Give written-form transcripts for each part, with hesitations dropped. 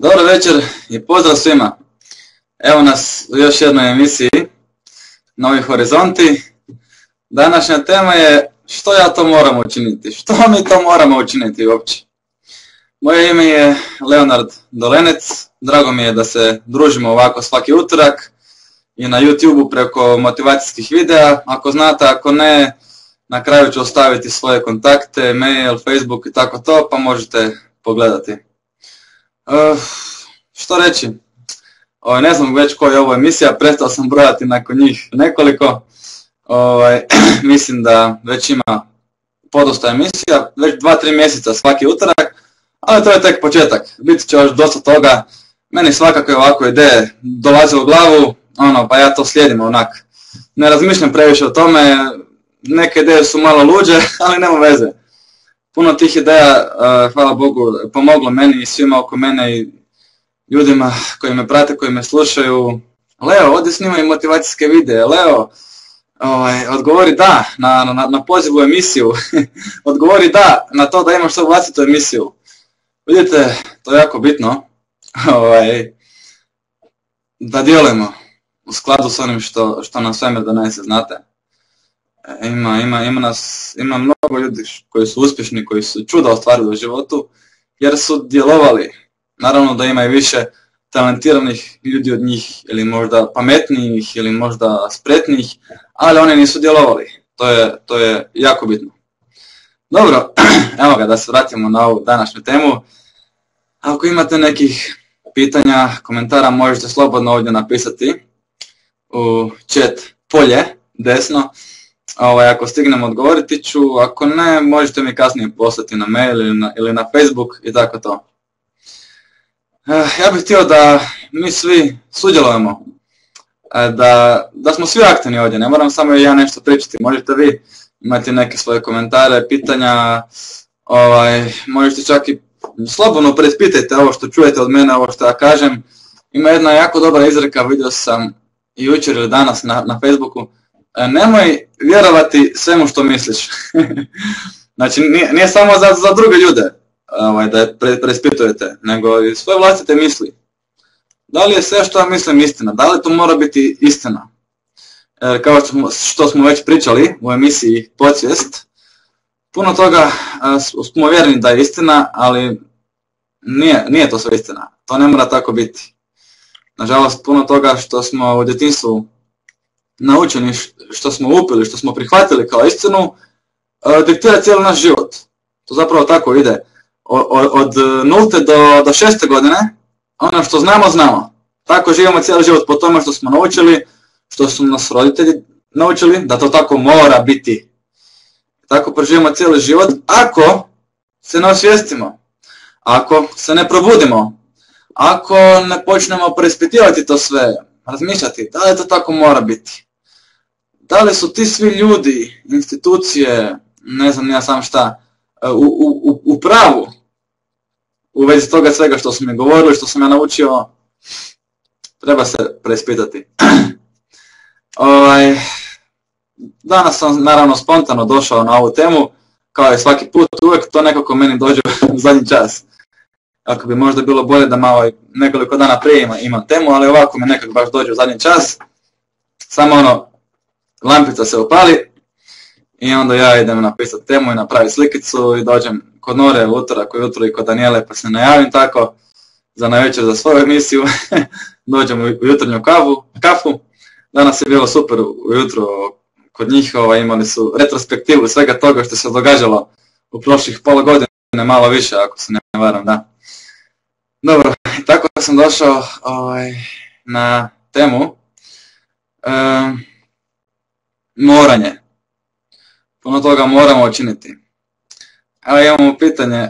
Dobro večer i pozdrav svima. Evo nas u još jednoj emisiji Novi horizonti. Današnja tema je što ja to moram učiniti. Što mi to moramo učiniti uopće? Moje ime je Leonard Dolenec. Drago mi je da se družimo ovako svaki utorak i na YouTube preko motivacijskih videa. Ako znate, ako ne, na kraju ću ostaviti svoje kontakte, mail, Facebook i tako to, pa možete pogledati. Što reći? Ne znam već koja je ovo emisija, prestao sam brojati nakon njih nekoliko. Mislim da već ima podosta emisija, već 2-3 mjeseca svaki utorak, ali to je tek početak. Biti će još dosta toga. Meni svakakve ovako ideje dolaze u glavu, pa ja to slijedim onak. Ne razmišljam previše o tome, neke ideje su malo luđe, ali nema veze. Puno tih ideja, hvala Bogu, pomoglo meni i svima oko mene i ljudima koji me prate, koji me slušaju. Leo, ovdje snimaj motivacijske videe. Leo, odgovori da na pozivu emisiju. Odgovori da na to da imaš svoju vlastitu emisiju. Vidite, to je jako bitno. Da djelujemo u skladu s onim što nam svemir donese, znate. Ima mnogo ljudi koji su uspješni, koji su čuda ostvarili u životu, jer su djelovali. Naravno da ima i više talentiranih ljudi od njih, ili možda pametnijih, ili možda spretnijih, ali oni nisu djelovali. To je jako bitno. Dobro, evo ga, da se vratimo na ovu današnju temu. Ako imate nekih pitanja, komentara, možete slobodno ovdje napisati u chat polje, desno. Ako stignem odgovoriti ću, ako ne, možete mi kasnije poslati na mail ili na Facebook i tako to. Ja bih htio da mi svi sudjelujemo, da smo svi aktivni ovdje, ne moram samo ja nešto pričati, možete vi imati neke svoje komentare, pitanja, možete čak i slobodno preispitajte ovo što čujete od mene, ovo što ja kažem. Ima jedna jako dobra izreka, vidio sam i jučer ili danas na Facebooku, nemoj vjerovati svemu što misliš. Znači nije samo za druge ljude da je preispitujete, nego i svoje vlastite misli. Da li je sve što ja mislim istina? Da li to mora biti istina? Kao što smo već pričali u emisiji Podsvijest, puno toga smo vjerni da je istina, ali nije to sve istina. To ne mora tako biti. Nažalost, puno toga što smo u djetinjstvu naučeni, što smo upili, što smo prihvatili kao istinu, diktira cijeli naš život. To zapravo tako ide. Od 0. do 6. godine, ono što znamo. Tako živimo cijeli život po tome što smo naučili, što su nas roditelji naučili, da to tako mora biti. Tako proživimo cijeli život, ako se ne osvijestimo, ako se ne probudimo, ako ne počnemo preispitivati to sve, razmišljati, da li to tako mora biti. Da li su ti svi ljudi, institucije, ne znam ja sam šta, u pravu u vezi toga svega što su mi govorili, što sam ja naučio, treba se preispitati. Danas sam naravno spontano došao na ovu temu, kao i svaki put, uvijek to nekako meni dođe u zadnji čas. Ako bi možda bilo bolje da malo nekoliko dana prije imam temu, ali ovako mi nekako baš dođe u zadnji čas. Samo lampica se upali i onda ja idem napisati temu i napraviti slikicu i dođem kod Nore u utorak ujutro i kod Danijele pa se najavim tako za navečer za svoju emisiju. Dođem u jutarnju kafu. Danas je bilo super ujutro kod njih, imali su retrospektivu svega toga što se događalo u prošlih pola godine, malo više ako se ne varam, da. Dobro, tako sam došao na temu moranje. Puno toga moramo učiniti. Evo imamo pitanje,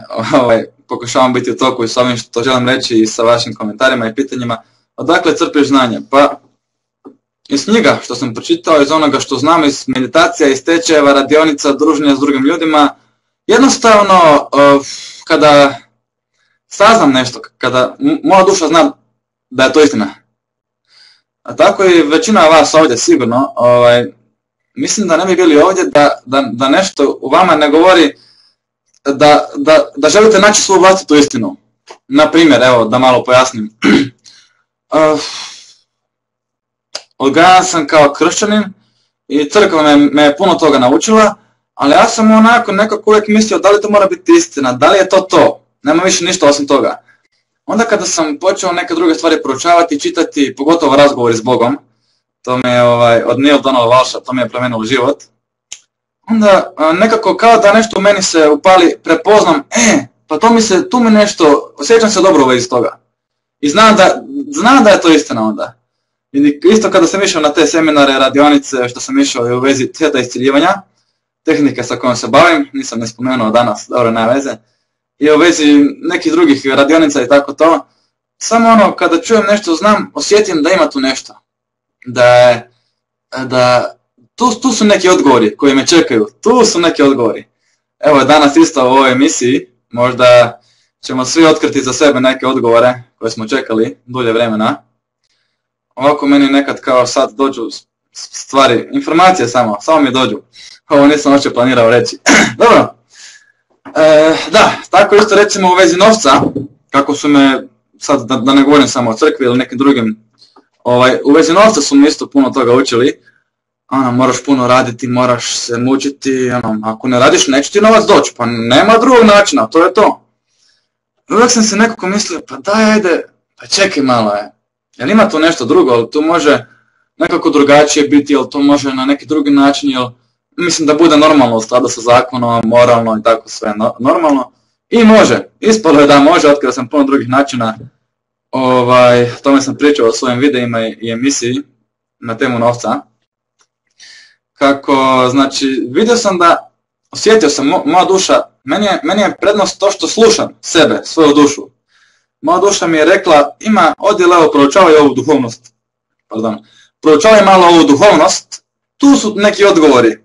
pokušavam biti u toku i s ovim što želim reći i sa vašim komentarima i pitanjima. Odakle crpiš znanje? Pa iz knjiga što sam pročitao, iz onoga što znam, iz meditacija, iz tečajeva, radionica, druženja s drugim ljudima. Jednostavno, kada saznam nešto, kada moja duša zna da je to istina. A tako i većina vas ovdje sigurno, mislim da ne bi bili ovdje da nešto u vama ne govori da želite naći svoju vlastitu istinu. Na primjer, evo da malo pojasnim. Odgajan sam kao kršćanin i crkva me je puno toga naučila, ali ja sam onako nekako uvijek mislio da li to mora biti istina, da li je to to, nema više ništa osim toga. Onda kada sam počeo neke druge stvari proučavati, čitati, pogotovo razgovori s Bogom, to me je od Neil Donald Walsha, to mi je promijenilo život, onda nekako kao da nešto u meni se upali, prepoznam, pa tu mi nešto, osjećam se dobro u vezi toga. I znam da je to istina onda. I isto kada sam išao na te seminare, radionice, što sam išao u vezi svijeta isciljivanja, tehnike sa kojom se bavim, nisam ne spomenuo danas, dobro, nema veze, i u vezi nekih drugih radionica i tako to, samo kada čujem nešto znam, osjetim da ima tu nešto. Tu su neki odgovori koji me čekaju, tu su neki odgovori. Evo danas isto u ovoj emisiji, možda ćemo svi otkriti za sebe neke odgovore koje smo čekali dulje vremena. Ovako meni nekad kao sad dođu stvari, informacije samo mi dođu. Ovo nisam uopće planirao reći. Dobro. Da, tako isto recimo u vezi novca, kako su me, sad da ne govorim samo o crkvi ili nekim drugim, u vezi novca su me isto puno toga učili. Moraš puno raditi, moraš se mučiti, ako ne radiš neće ti novac doći, pa nema drugog načina, to je to. Uvijek sam se nekako mislio, pa daj, ajde, pa čekaj malo, jel ima tu nešto drugo, ali tu može nekako drugačije biti, jel to može na neki drugi način, jel mislim da bude normalno u skladu sa zakonom, moralno i tako sve normalno. I može, ispalo je da može, otkrio sam puno drugih načina, o tome sam pričao o svojim videima i emisiji na temu novca. Kako, znači, vidio sam da, osjetio sam, moja duša, meni je prednost to što slušam sebe, svoju dušu. Moja duša mi je rekla, odi levo, proučavaj ovu duhovnost. Proučavaj malo ovu duhovnost, tu su neki odgovori.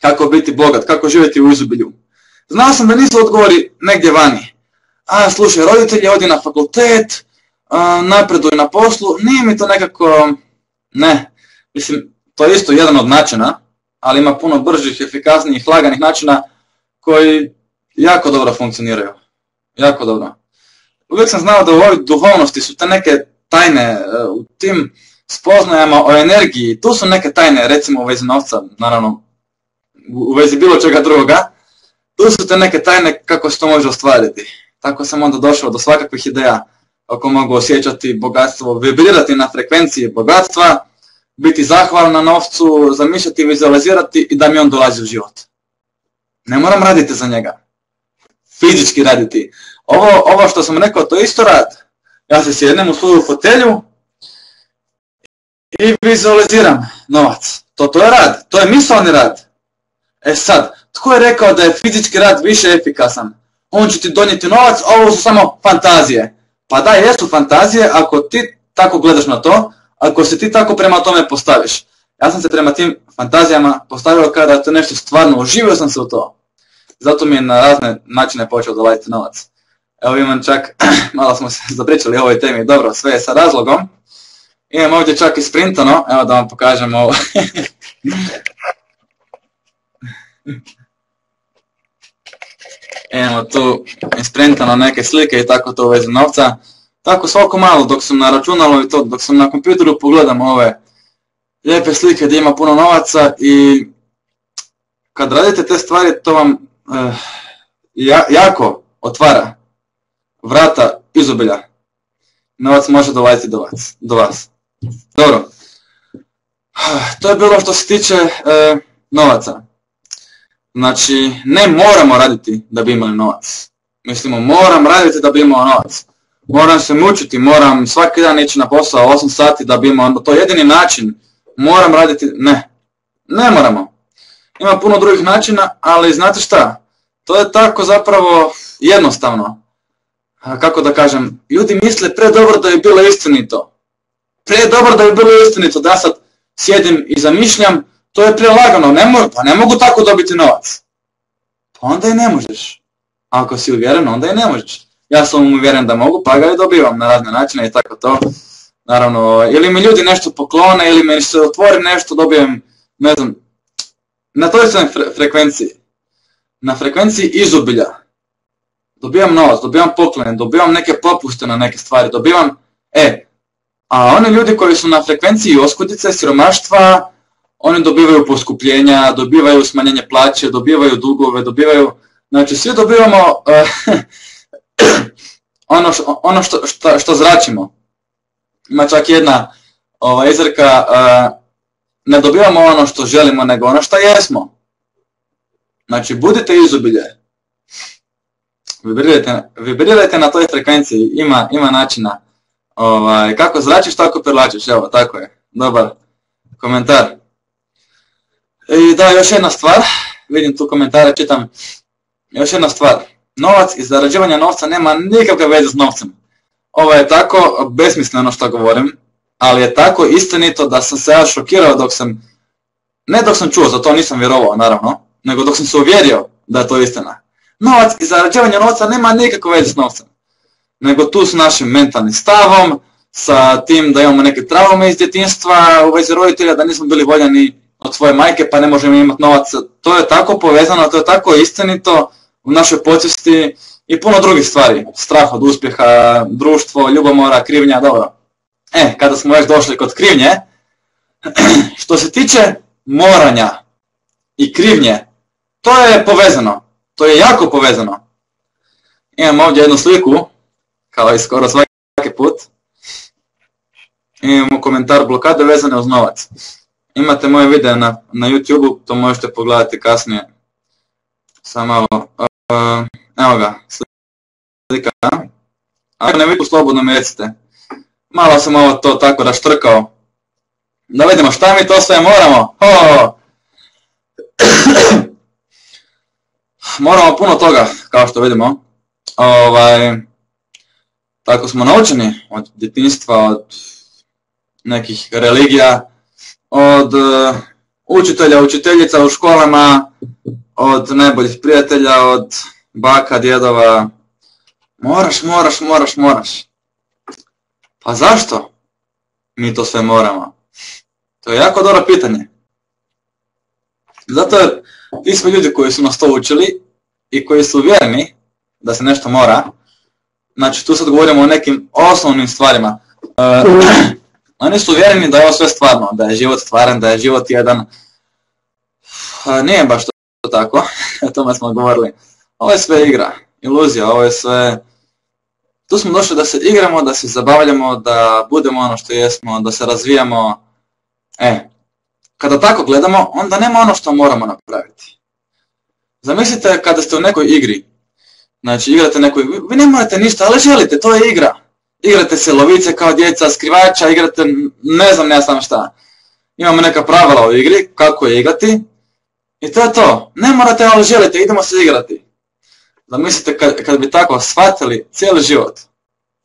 Kako biti bogat, kako živjeti u izobilju. Znao sam da nisu odgovori negdje vani. Slušaj, roditelji, odi na fakultet, napreduj na poslu, nije mi to nekako, ne, mislim, to je isto jedan od načina, ali ima puno bržih, efikasnijih, laganih načina koji jako dobro funkcioniraju. Jako dobro. Uvijek sam znao da u ovoj duhovnosti su te neke tajne, u tim spoznajama o energiji, tu su neke tajne, recimo u vezi novca, naravno, u vezi bilo čega drugoga, tu su te neke tajne kako se to može ostvariti. Tako sam onda došao do svakakvih ideja, kako mogu osjećati bogatstvo, vibrirati na frekvenciji bogatstva, biti zahvalan na novcu, zamišljati, vizualizirati i da mi on dolazi u život. Ne moram raditi za njega. Fizički raditi. Ovo što sam rekao, to je isto rad. Ja se sjednem u svoju fotelju i vizualiziram novac. To je rad. To je misaoni rad. Sad, tko je rekao da je fizički rad više efikasan? On će ti donijeti novac, a ovo su samo fantazije. Pa da, jesu fantazije ako ti tako gledaš na to, ako se ti tako prema tome postaviš. Ja sam se prema tim fantazijama postavio kada to nešto stvarno, uživio sam se u to. Zato mi je na razne načine počeo dolaziti novac. Evo imam čak, malo smo se zapričali o ovoj temi, dobro, sve je sa razlogom. Imam ovdje čak i sprintano, evo da vam pokažem ovo. Imamo tu isprintano neke slike i tako to u vezi novca. Tako svako malo dok sam na računalu i to, dok sam na kompjuteru pogledam ove lijepe slike gdje ima puno novaca i kad radite te stvari to vam jako otvara vrata izobilja. Novac može dolaziti do vas. Dobro. To je bilo što se tiče novaca. Znači, ne moramo raditi da bi imali novac. Mislimo, moram raditi da bi imao novac. Moram se mučiti, moram svaki dan ići na posao 8 sati da bi imao, to je jedini način. Moram raditi, ne moramo. Ima puno drugih načina, ali znate šta? To je tako zapravo jednostavno. Kako da kažem, ljudi misle predobro da je bilo istinito. Predobro da je bilo istinito, da sad sjedim i zamišljam, to je prelagano, pa ne mogu tako dobiti novac. Pa onda i ne možeš. Ako si uvjeren, onda i ne možeš. Ja sam uvjeren da mogu, pa ga i dobivam na razne načine i tako to. Naravno, ili mi ljudi nešto poklone, ili mi se otvori nešto, dobijem, ne znam, na toj sam frekvenciji. Na frekvenciji izobilja. dobivam novac, dobivam poklone, dobivam neke popuste na neke stvari, dobivam, a oni ljudi koji su na frekvenciji oskudice, siromaštva, oni dobivaju poskupljenja, dobivaju smanjenje plaće, dobivaju dugove, dobivaju, znači svi dobivamo ono što zračimo. Ima čak jedna izreka, ne dobivamo ono što želimo, nego ono što jesmo. Znači, budite izobilje. Vibrirajte na toj frekvenciji, ima načina. Kako zračiš, tako privlačiš, evo, tako je. Dobar komentar. I da, još jedna stvar, vidim tu komentare, čitam. Još jedna stvar, novac i zarađivanje novca nema nikakve veze s novcem. Ovo je tako besmisleno što govorim, ali je tako istinito da sam se ja šokirao dok sam čuo, za to nisam vjerovao naravno, nego dok sam se uvjerio da je to istina. Novac i zarađivanje novca nema nikakve veze s novcem, nego tu s našim mentalnim stavom, sa tim da imamo neke traume iz djetinjstva u vezi roditelja, da nismo bili voljeni od svoje majke pa ne možemo imati novac. To je tako povezano, to je tako istinito u našoj podsvijesti i puno drugih stvari. Strah od uspjeha, društvo, ljubomora, krivnja, dobro. Kada smo već došli kod krivnje, što se tiče moranja i krivnje, to je povezano. To je jako povezano. Imam ovdje jednu sliku, kao i skoro svaki put. Imamo komentar blokade vezane uz novac. Imate moje videe na YouTube-u, to možete pogledati kasnije. Samo malo, evo ga, slika. Ako ne vidiš, slobodno mi recite. Malo sam ovo to tako raštrkao. Da vidimo šta mi to sve moramo. Moramo puno toga, kao što vidimo. Tako smo naučeni od djetinjstva, od nekih religija, od učitelja, učiteljica u školama, od najboljih prijatelja, od baka, djedova. Moraš. Pa zašto mi to sve moramo? To je jako dobro pitanje. Zato jer ti smo ljudi koji su nas to učili i koji su uvjereni da se nešto mora. Znači tu sad govorimo o nekim osnovnim stvarima. Oni su uvjereni da je ovo sve stvarno, da je život stvaran, da je život jedan. Nije baš to tako, o tome smo govorili. Ovo je sve igra, iluzija, ovo je sve... Tu smo došli da se igramo, da se zabavljamo, da budemo ono što jesmo, da se razvijamo. Kada tako gledamo, onda nema ono što moramo napraviti. Zamislite kada ste u nekoj igri. Znači igrate nekoj, vi ne morate ništa, ali želite, to je igra. Igrate se lovice kao djeca, skrivača, igrate ne znam šta. Imamo neka pravila u igri, kako je igrati. I to je to. Ne morate, ali želite, idemo se igrati. Zamislite kad bi tako shvatili cijeli život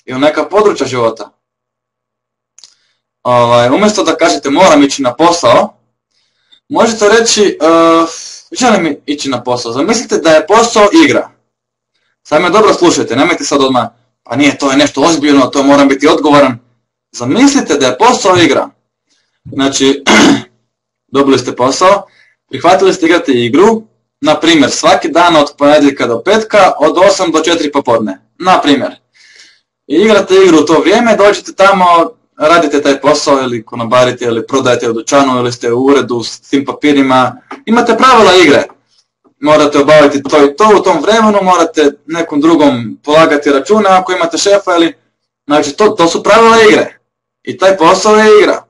i u neka područja života. Umjesto da kažete moram ići na posao, možete reći želim ići na posao. Zamislite da je posao igra. Sad me dobro slušajte, nemojte sad odmah, pa nije, to je nešto ozbiljno, to moram biti odgovoran. Zamislite da je posao igra. Znači, dobili ste posao, prihvatili ste igrati igru, na primjer, svaki dan od ponedjeljka do petka, od 8 do 4 popodne. Na primjer. I igrate igru u to vrijeme, dođete tamo, radite taj posao ili konobarite ili prodajete u dućanu ili ste u uredu s tim papirima. Imate pravila igre. Morate obaviti to i to u tom vremenu, morate nekom drugom polagati račune ako imate šefa ili... Znači, to su pravila igre. I taj posao je igra.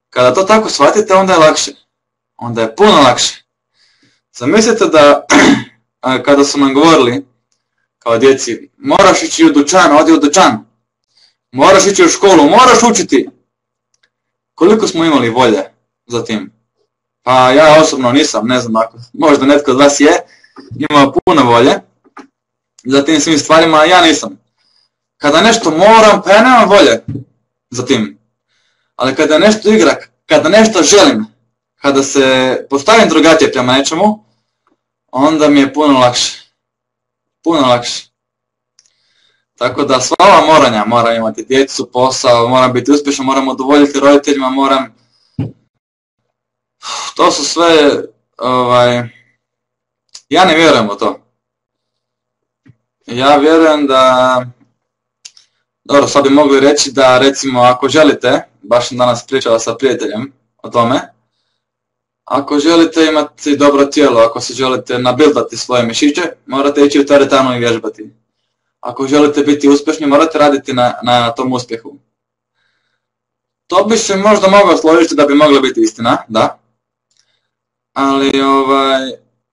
Kada to tako shvatite, onda je lakše. Onda je puno lakše. Zamislite da, kada su nam govorili, kao djeci, moraš ići u dućan, odi u dućan. Moraš ići u školu, moraš učiti. Koliko smo imali volje za tim? Pa ja osobno nisam, ne znam ako možda netko od vas je, imao puno volje za tim svim stvarima, a ja nisam. Kada nešto moram, pa ja nemam volje za tim. Ali kada nešto igra, kada nešto želim, kada se postavim drugačije prema nečemu, onda mi je puno lakše. Puno lakše. Tako da sva ova moranja, moram imati djecu, posao, moram biti uspješan, moram udovoljiti roditeljima, moram... To su sve, ja ne vjerujem u to. Ja vjerujem da, dobro, sad bi mogli reći da recimo ako želite, baš sam danas pričala sa prijateljem o tome, ako želite imati dobro tijelo, ako se želite nabildati svoje mišiće, morate ići u teretanu i vježbati. Ako želite biti uspješni, morate raditi na tom uspjehu. To bi se možda moglo složiti da bi mogla biti istina, da. Ali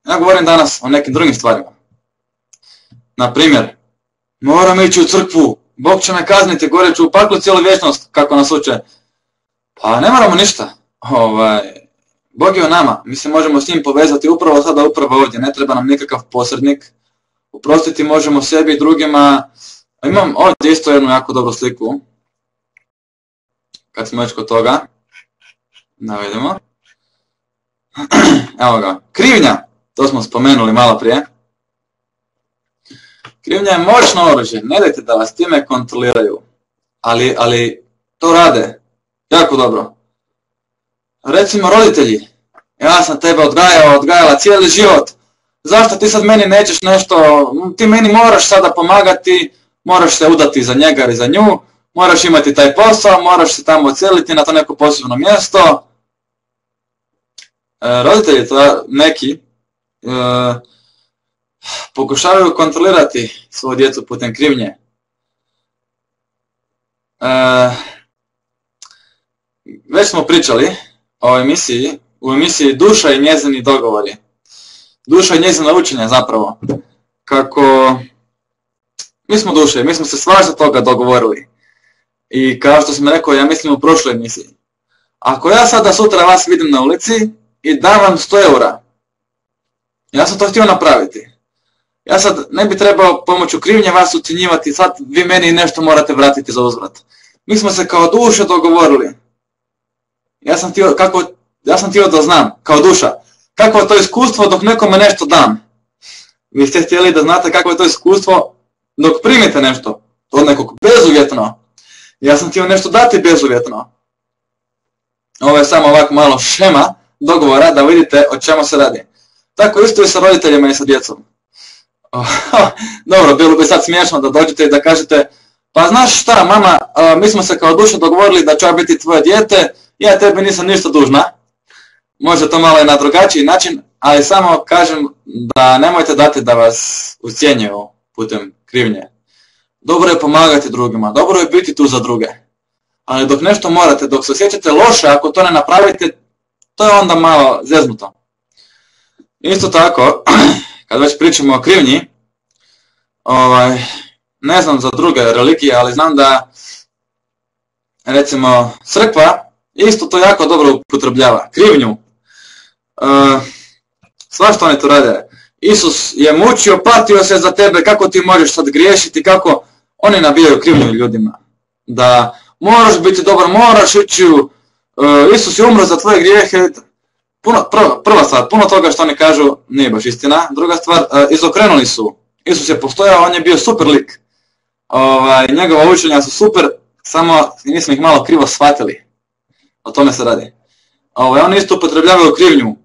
ja govorim danas o nekim drugim stvarima. Na primjer, moram ići u crkvu, Bog će me kazniti, gore ću u paklu cijelu vječnost, kako nas uče. Pa ne moramo ništa. Bog je u nama, mi se možemo s njim povezati upravo sada, upravo ovdje, ne treba nam nikakav posrednik. Oprostiti možemo sebi i drugima. Imam ovdje isto jednu jako dobru sliku. Kad smo već kod toga. Da vidimo. Evo ga. Krivnja. To smo spomenuli malo prije. Krivnja je moćno oružje. Ne dajte da vas time kontroliraju. Ali to rade. Jako dobro. Recimo roditelji. Ja sam tebe odgajala cijeli život. Zašto ti sad meni nećeš nešto, ti meni moraš sada pomagati, moraš se udati za njega ili za nju, moraš imati taj posao, moraš se tamo odseliti na to neko posebno mjesto. Roditelji neki pokušavaju kontrolirati svoju djecu putem krivnje. Već smo pričali o emisiji, u emisiji Duša i njezini dogovori. Duša i njezina učenja zapravo. Kako mi smo duše, mi smo se svašta toga dogovorili. I kao što sam rekao, ja mislim u prošloj emisiji. Ako ja sada sutra vas vidim na ulici i dam vam 100 eura, ja sam to htio napraviti. Ja sad ne bi trebao pomoću krivnje vas ucjenjivati, sad vi meni nešto morate vratiti za uzvrat. Mi smo se kao duše dogovorili. Ja sam htio da znam, kao duša, kako je to iskustvo dok nekome nešto dam. Vi ste htjeli da znate kako je to iskustvo dok primite nešto od nekog bezuvjetno. Ja sam htio nešto dati bezuvjetno. Ovo je samo ovako malo šema dogovora da vidite o čemu se radi. Tako isto i sa roditeljima i sa djecom. Dobro, bilo bi sad smiješno da dođete i da kažete, pa znaš šta mama, mi smo se kao duše dogovorili da ću ja biti tvoje dijete, ja tebi nisam ništa dužna. Može to malo i na drugačiji način, ali samo kažem da nemojte dati da vas ucjenjuju putem krivnje. Dobro je pomagati drugima, dobro je biti tu za druge. Ali dok nešto morate, dok se osjećate loše, ako to ne napravite, to je onda malo zeznuto. Isto tako, kad već pričamo o krivnji, ne znam za druge religije, ali znam da, recimo, crkva isto to jako dobro upotrebljava, krivnju. Svašta oni to rade. Isus je mučio, patio se za tebe, kako ti možeš sad griješiti, kako oni nabijaju krivnju ljudima. Da moraš biti dobar, moraš ići Isus je umro za tvoje grijehe. Prva stvar, puno toga što oni kažu nije baš istina. Druga stvar, izokrenuli su. Isus je postojao, on je bio super lik. Njegova učenja su super, samo nismo ih malo krivo shvatili. O tome se radi. Oni isto upotrebljavaju krivnju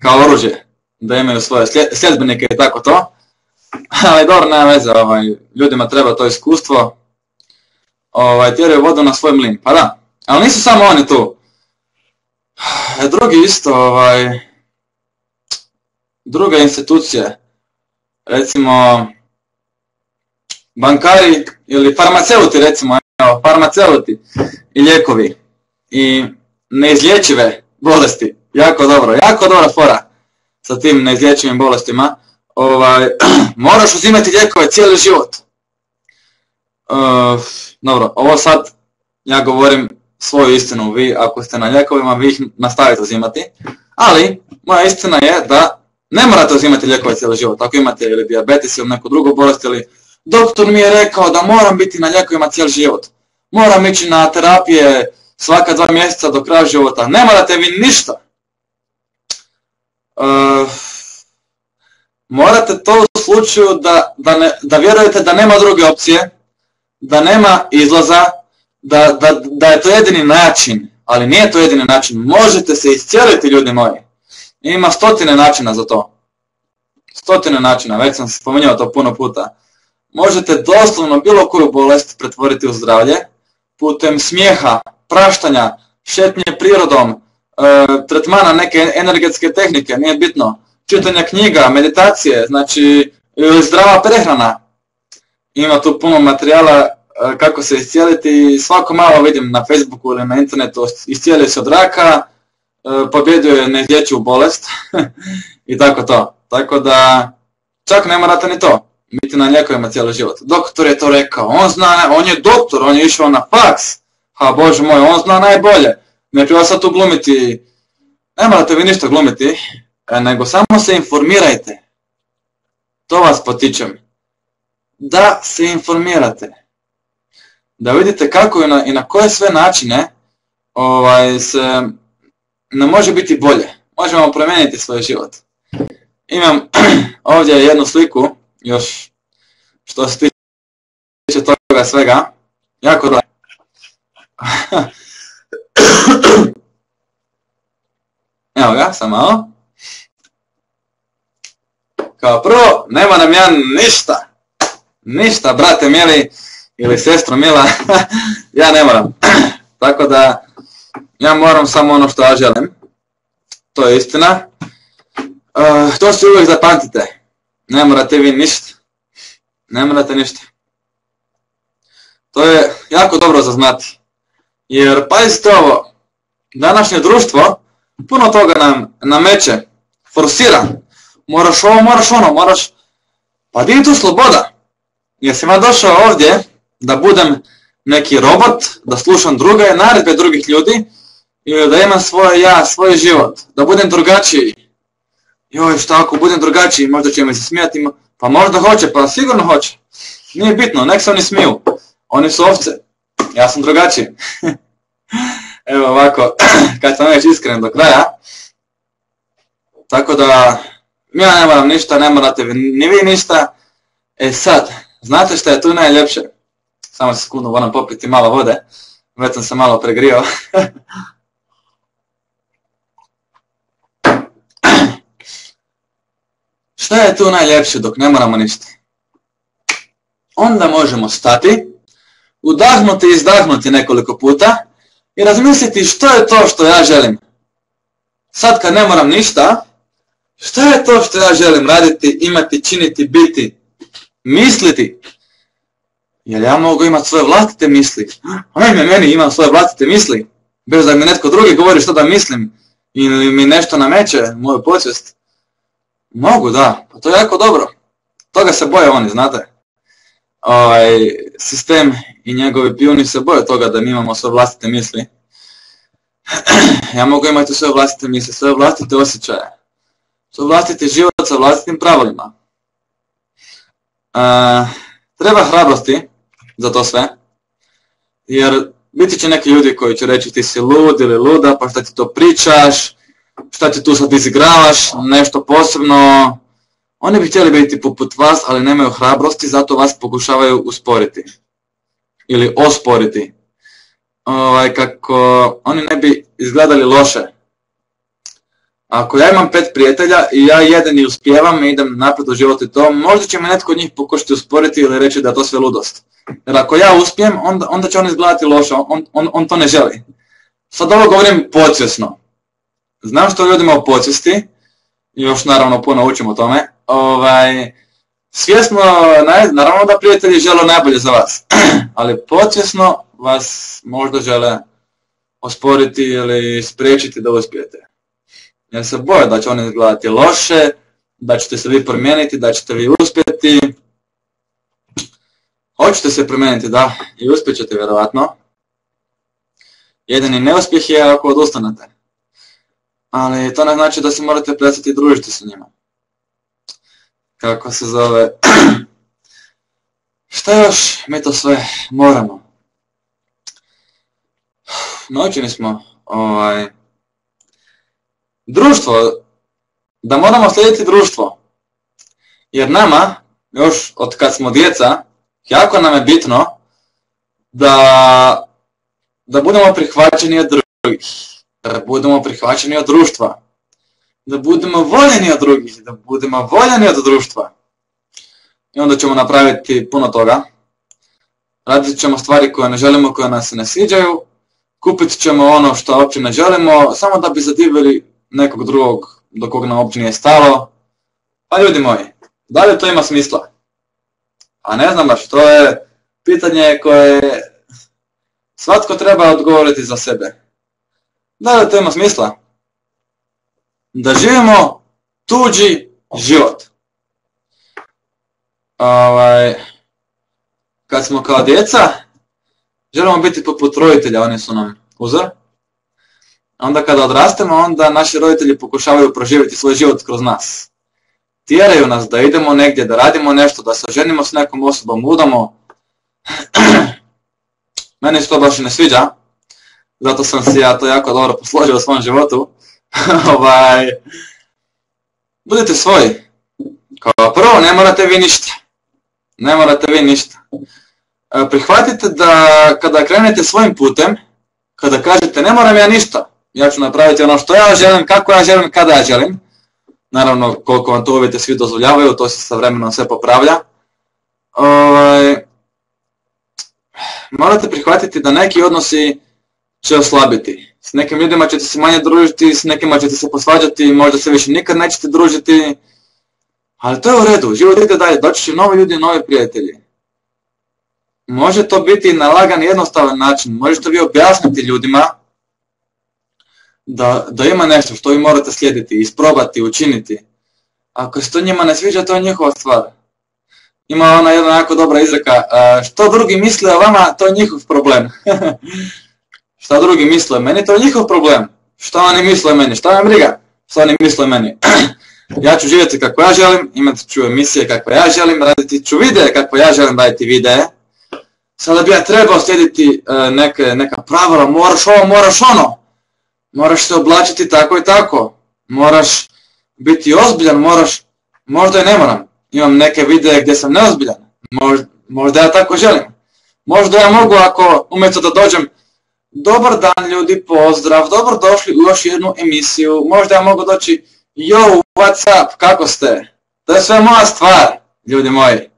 kao oružje, da imaju svoje sljedbenike i tako to. Ali dobro, nema veze, ljudima treba to iskustvo. Tjeraju vodu na svoj mlin, pa da. Ali nisu samo oni tu. Drugi isto, druge institucije, recimo bankari ili farmaceuti, recimo, farmaceuti i lijekovi i neizlječive bolesti, jako dobra fora sa tim neizlječivim bolestima. Moraš uzimati lijekove cijeli život. Dobro, ovo sad ja govorim svoju istinu, vi ako ste na lijekovima vi ih nastavite uzimati, ali moja istina je da ne morate uzimati lijekove cijeli život. Ako imate ili dijabetes ili neku drugu bolest ili doktor mi je rekao da moram biti na lijekovima cijeli život, moram ići na terapije svaka 2 mjeseca do kraja života, ne morate vi ništa. Morate to u slučaju da vjerujete da nema druge opcije, da nema izlaza, da je to jedini način, ali nije to jedini način. Možete se iscijeliti, ljudi moji. Ima 100 načina za to. 100 načina, već sam spominjao to puno puta. možete doslovno bilo koju bolest pretvoriti u zdravlje putem smijeha, praštanja, šetnje prirodom, tretmana neke energetske tehnike, nije bitno, čitanja knjiga, meditacije, znači zdrava prehrana. Ima tu puno materijala kako se iscijeliti. Svako malo vidim na Facebooku ili na internetu, iscijelio se od raka, pobjedio je neizlječivu bolest i tako to. Tako da čak ne morate ni to, biti na lijekovima cijeli život. Doktor je to rekao, on zna, on je doktor, on je išao na faks. Ha bože moj, on zna najbolje. Ne treba sad tu glumiti, ne morate vi ništa glumiti, nego samo se informirajte. To vas potičem. Da se informirate. Da vidite kako i na koje sve načine se ne može biti bolje. Možemo promijeniti svoj život. Imam ovdje jednu sliku, još što se tiče toga svega. Jako dobro. Evo ga, sam malo. Kao prvo, nema nam ja ništa. Ništa, brate mili ili sestro mila, ja ne moram. Tako da, ja moram samo ono što ja želim. To je istina. To si uvijek zapamtite. Ne morate vi ništa. Ne morate ništa. To je jako dobro za znati. Jer pazite ovo, današnje društvo puno toga nam nameće, forsira. Moraš ovo, moraš ono, moraš... Pa di je tu sloboda? Jesam ja došao ovdje da budem neki robot, da slušam druge naredbe drugih ljudi ili da imam svoje ja, svoj život, da budem drugačiji. Joj, šta ako budem drugačiji, možda će mi se smijati, pa možda hoće, pa sigurno hoće. Nije bitno, nek se oni smiju. Oni su ovce, ja sam drugačiji. Evo ovako, kad sam već iskren do kraja. Tako da, ja ne moram ništa, ne morate ni vi ništa. E sad, znate što je tu najljepše? Samo sekundu, moram popiti malo vode. Već sam se malo pregrio. Šta je tu najljepše dok ne moramo ništa? Onda možemo stati, udahnuti i izdahnuti nekoliko puta i razmisliti što je to što ja želim. Sad kad ne moram ništa, što je to što ja želim raditi, imati, činiti, biti, misliti? Jer ja mogu imati svoje vlastite misli. Ajme, meni imam svoje vlastite misli. Bez da mi netko drugi govori što da mislim ili mi nešto nameće, moju podsvijest. Mogu, da. Pa to je jako dobro. Toga se boje oni, znate. Sistem i njegovi pijuni se boje toga da mi imamo svoje vlastite misli. Ja mogu imati svoje vlastite misli, svoje vlastite osjećaje. Svoj vlastiti život sa vlastitim pravilima. Treba hrabrosti za to sve. Jer biti će neki ljudi koji će reći ti si lud ili luda, pa šta ti to pričaš, šta ti tu sad izigravaš, nešto posebno. Oni bi htjeli biti poput vas, ali nemaju hrabrosti, zato vas pokušavaju usporiti. Ili osporiti. Kako oni ne bi izgledali loše. Ako ja imam 5 prijatelja i ja jedini uspijevam i idem naprijed u životu i to, možda će me netko od njih pokušati usporiti ili reći da je to sve ludost. Jer ako ja uspijem, onda će on izgledati loše, on to ne želi. Sad ovo govorim podsvjesno. Znam što ljudima u podsvijesti, još naravno puno učim o tome, svjesno, naravno da prijatelji žele najbolje za vas, ali podsvjesno vas možda žele osporiti ili spriječiti da uspijete. Jer se boje da će oni izgledati loše, da ćete se vi promijeniti, da ćete vi uspjeti. Hoćete se promijeniti, da, i uspjet ćete vjerovatno. Jedini neuspjeh je ako odustanete. Ali to ne znači da se morate prestati i družiti sa njima. Kako se zove? Šta još mi to sve moramo? Naučeni smo društvo, da moramo slijediti društvo. Jer nama, još od kad smo djeca, jako nam je bitno da budemo prihvaćeni od drugih, da budemo prihvaćeni od društva, da budemo voljeni od drugih, da budemo voljeni od društva. i onda ćemo napraviti puno toga. Radit ćemo stvari koje ne želimo, koje nas se ne sviđaju, kupit ćemo ono što uopće ne želimo, samo da bi zadivili nekog drugog do kog nam uopće nije stalo. Pa ljudi moji, da li to ima smisla? A ne znam baš, to je pitanje koje svatko treba odgovoriti za sebe. Da li to ima smisla? Da živimo tuđi život. Kad smo kao djeca, želimo biti poput roditelja, oni su nam uzor. Onda kada odrastemo, onda naši roditelji pokušavaju proživjeti svoj život kroz nas. Tjeraju nas da idemo negdje, da radimo nešto, da se oženimo s nekom osobom, udamo. Meni se to baš i ne sviđa, zato sam si ja to jako dobro posložio u svom životu. Budite svoji. Kao prvo, ne morate vi ništa. Ne morate vi ništa. Prihvatite da kada krenete svojim putem, kada kažete ne moram ja ništa, ja ću napraviti ono što ja želim, kako ja želim, kada ja želim. Naravno, koliko vam to uvjete svi dozvoljavaju, to se sa vremenom sve popravlja. Morate prihvatiti da neki odnosi će oslabiti. S nekim ljudima ćete se manje družiti, s nekima ćete se posvađati, možda se više nikad nećete družiti. Ali to je u redu, život ide dalje, doći će novi ljudi, novi prijatelji. Može to biti na lagan i jednostavan način, možete vi objasniti ljudima da ima nešto što vi morate slijediti, isprobati, učiniti. Ako se to njima ne sviđa, to je njihova stvar. Ima ona jedna jako dobra izreka, što drugi misle o vama, to je njihov problem. Šta drugi misle o meni, to je njihov problem. Šta oni misle o meni, šta vam briga, šta oni misle o meni. Ja ću živjeti kako ja želim, imati ću emisije kako ja želim, raditi ću videe kako ja želim raditi videe. Sada bi ja trebao slijediti neka pravila, moraš ovo, moraš ono. Moraš se oblačiti tako i tako. Moraš biti ozbiljan, možda i ne moram. Imam neke videe gdje sam neozbiljan. Možda ja tako želim. Možda ja mogu ako umjesto da dođem dobar dan ljudi, pozdrav, dobro došli u još jednu emisiju. Možda ja mogu doći yo, what's up, kako ste? To je sve moja stvar, ljudi moji.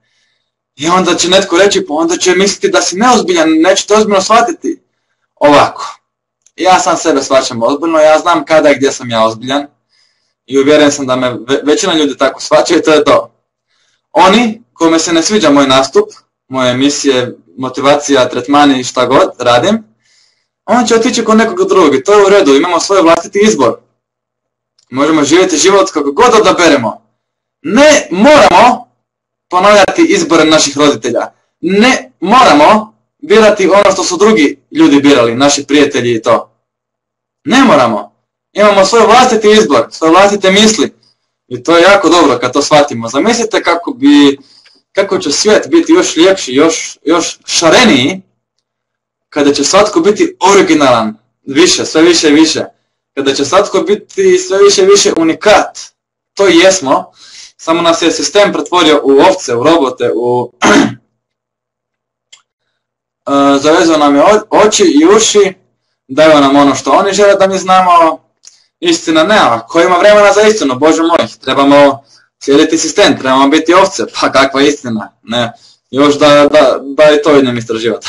I onda će netko reći, pa onda će misliti da si neozbiljan, nećete ozbiljno shvatiti. Ovako, ja sam sebe shvaćam ozbiljno, ja znam kada i gdje sam ja ozbiljan. I uvjeren sam da me većina ljudi tako shvaća i to je to. Oni, kome se ne sviđa moj nastup, moje emisije, motivacija, tretmani i šta god radim, on će otići kod nekog drugog i to je u redu, imamo svoj vlastiti izbor. Možemo živjeti život kako god odaberemo. Ne moramo ponavljati izbore naših roditelja. Ne moramo birati ono što su drugi ljudi birali, naši prijatelji i to. Ne moramo. Imamo svoj vlastiti izbor, svoje vlastite misli. I to je jako dobro kad to shvatimo. Zamislite kako će svijet biti još ljepši, još šareniji, kada će svatko biti originalan, više, sve više i više. Kada će svatko biti sve više i više unikat. To i jesmo, samo nas je sistem pretvorio u ovce, u robote, zavezao nam je oči i uši, daju nam ono što oni žele da mi znamo, istina nema, ko ima vremena za istinu, Bože moj, trebamo slijediti sistem, trebamo biti ovce, pa kakva istina, ne, još da i to idem istraživati.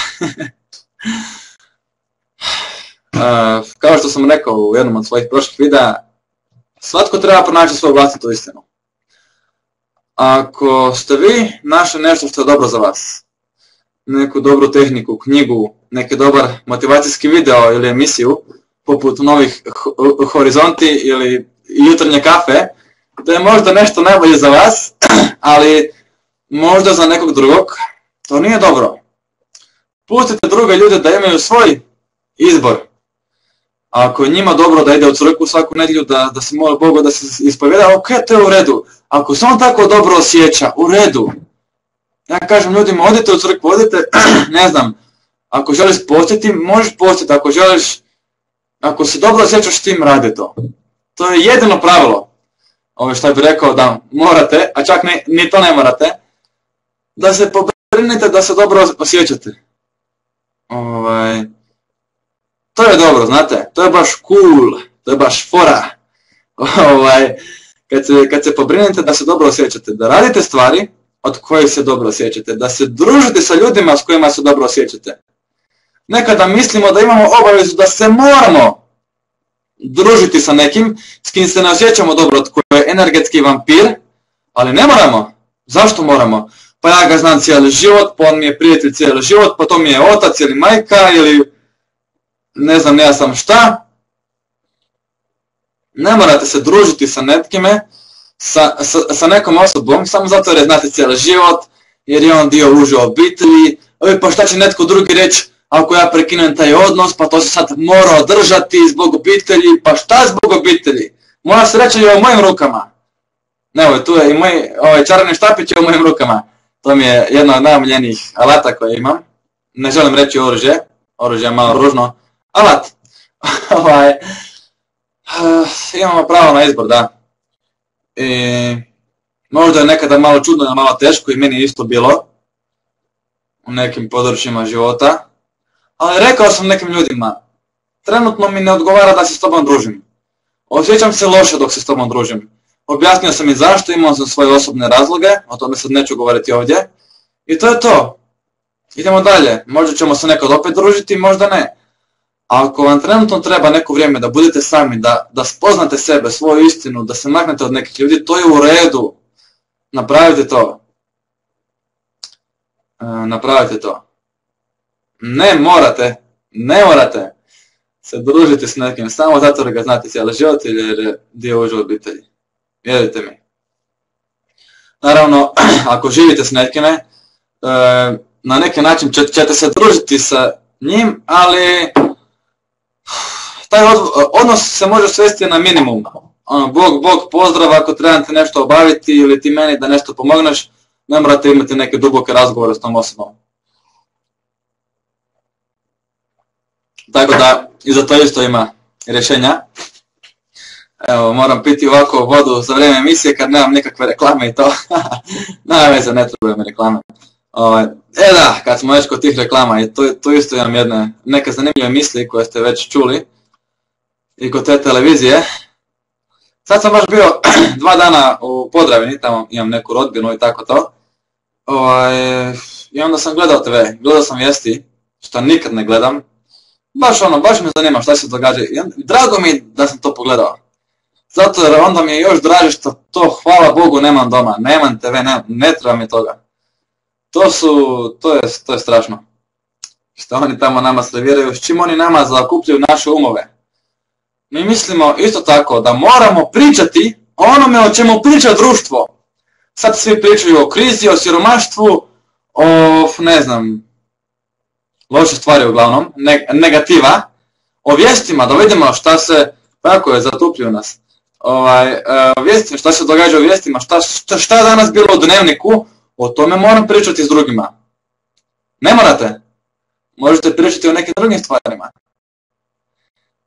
Kao što sam rekao u jednom od svojih prošlih videa, svatko treba pronaći svoju vlastitu istinu. Ako ste vi našli nešto što je dobro za vas, neku dobru tehniku, knjigu, neki dobar motivacijski video ili emisiju, poput Novih horizonti ili Jutarnje kafe, to je možda nešto najbolje za vas, ali možda za nekog drugog to nije dobro. Pustite druge ljude da imaju svoj izbor. Ako je njima dobro da ide u crkvu svaku nedjelju, da se moli Bogu, da se ispovjeda, ok, to je u redu. Ako se on tako dobro osjeća, u redu. Ja kažem ljudima, odite u crkvu, odite, ne znam, ako želiš postiti, možeš postiti, ako se dobro osjećaš s tim, radi to. To je jedino pravilo. Ovo što bih rekao da morate, a čak ni to ne morate, da se pobrinite da se dobro osjećate. To je dobro, znate, to je baš cool, to je baš fora. Kad se pobrinete da se dobro osjećate, da radite stvari od kojih se dobro osjećate, da se družite sa ljudima s kojima se dobro osjećate. Nekada mislimo da imamo obavezu da se moramo družiti sa nekim s kim se ne osjećamo dobro, tko je energetski vampir, ali ne moramo. Zašto moramo? Pa ja ga znam cijeli život, pa on mi je prijatelj cijeli život, pa to mi je otac ili majka ili ne znam ja sam šta. Ne morate se družiti sa netkime, sa nekom osobom, samo zato jer je znate cijeli život, jer je on dio uže obitelji. Pa šta će netko drugi reći ako ja prekinem taj odnos, pa to se sad mora održati zbog obitelji, pa šta zbog obitelji? Moja sreća je u mojim rukama. Evo, tu je i moj čarobni štapić je u mojim rukama. To mi je jedna od najomiljenijih alata koje imam. Ne želim reći oružje, oružje je malo ružno. Alat. Imamo pravo na izbor, da. I možda je nekada malo čudno ili malo teško i meni je isto bilo u nekim područjima života. Ali rekao sam nekim ljudima, trenutno mi ne odgovara da se s tobom družim. Osjećam se loše dok se s tobom družim. Objasnio sam i zašto, imao sam svoje osobne razloge, o tome sad neću govoriti ovdje. I to je to. Idemo dalje. Možda ćemo se nekad opet družiti, možda ne. A ako vam trenutno treba neko vrijeme da budete sami, da spoznate sebe, svoju istinu, da se maknete od nekih ljudi, to je u redu. Napravite to. Napravite to. Ne morate se družiti s nekim samo zato jer ga znate cijeli život ili jer je dio uže obitelji. Vjerujte mi. Naravno, ako živite s nekime, na neki način ćete se družiti sa njim, ali taj odnos se može svesti na minimum. Bog pozdrav ako trebate nešto obaviti ili ti meni da nešto pomogneš, ne morate imati neke duboke razgovore s tom osobom. Tako da i za to isto ima rješenja. Evo, moram piti ovako vodu za vrijeme emisije kad nemam nikakve reklame i to. Nema veze, ne trebaju mi reklame. Da, kad smo već kod tih reklama, i tu isto imam neke zanimljive misli koje ste već čuli i kod te televizije. Sad sam baš bio 2 dana u Podravini, tamo imam neku rodbinu i tako to. I onda sam gledao TV, gledao sam vijesti, što nikad ne gledam. Baš me zanima šta se događa. Drago mi da sam to pogledao. Zato jer onda mi je još draže što to, hvala Bogu, nemam doma. Nemam TV, ne treba mi toga. To je strašno. Što oni tamo nama serviraju, s čim oni nama zakupljaju naše umove. Mi mislimo isto tako da moramo pričati o onome o čemu priča društvo. Sad svi pričaju o krizi, o siromaštvu, o, ne znam, loše stvari uglavnom, negativa, o vijestima, da vidimo šta se, tako je, zatupljuju nas. Vijestima, šta se događa u vijestima, šta je danas bilo u dnevniku, o tome moram pričati s drugima. Ne morate. Možete pričati o nekim drugim stvarima.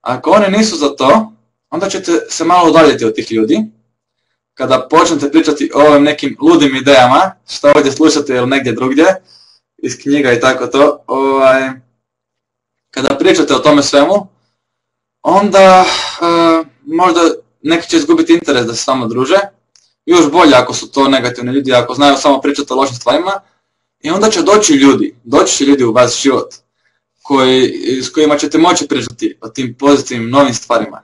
Ako oni nisu za to, onda ćete se malo udaljiti od tih ljudi. Kada počnete pričati o ovim nekim ludim idejama, što ovdje slušate ili negdje drugdje, iz knjiga i tako to, kada pričate o tome svemu, onda možda neki će izgubiti interes da se samo druže. Još bolje ako su to negativni ljudi, ako znaju samo pričati o lošim stvarima. I onda će doći ljudi u vaš život s kojima ćete moći pričati o tim pozitivnim novim stvarima.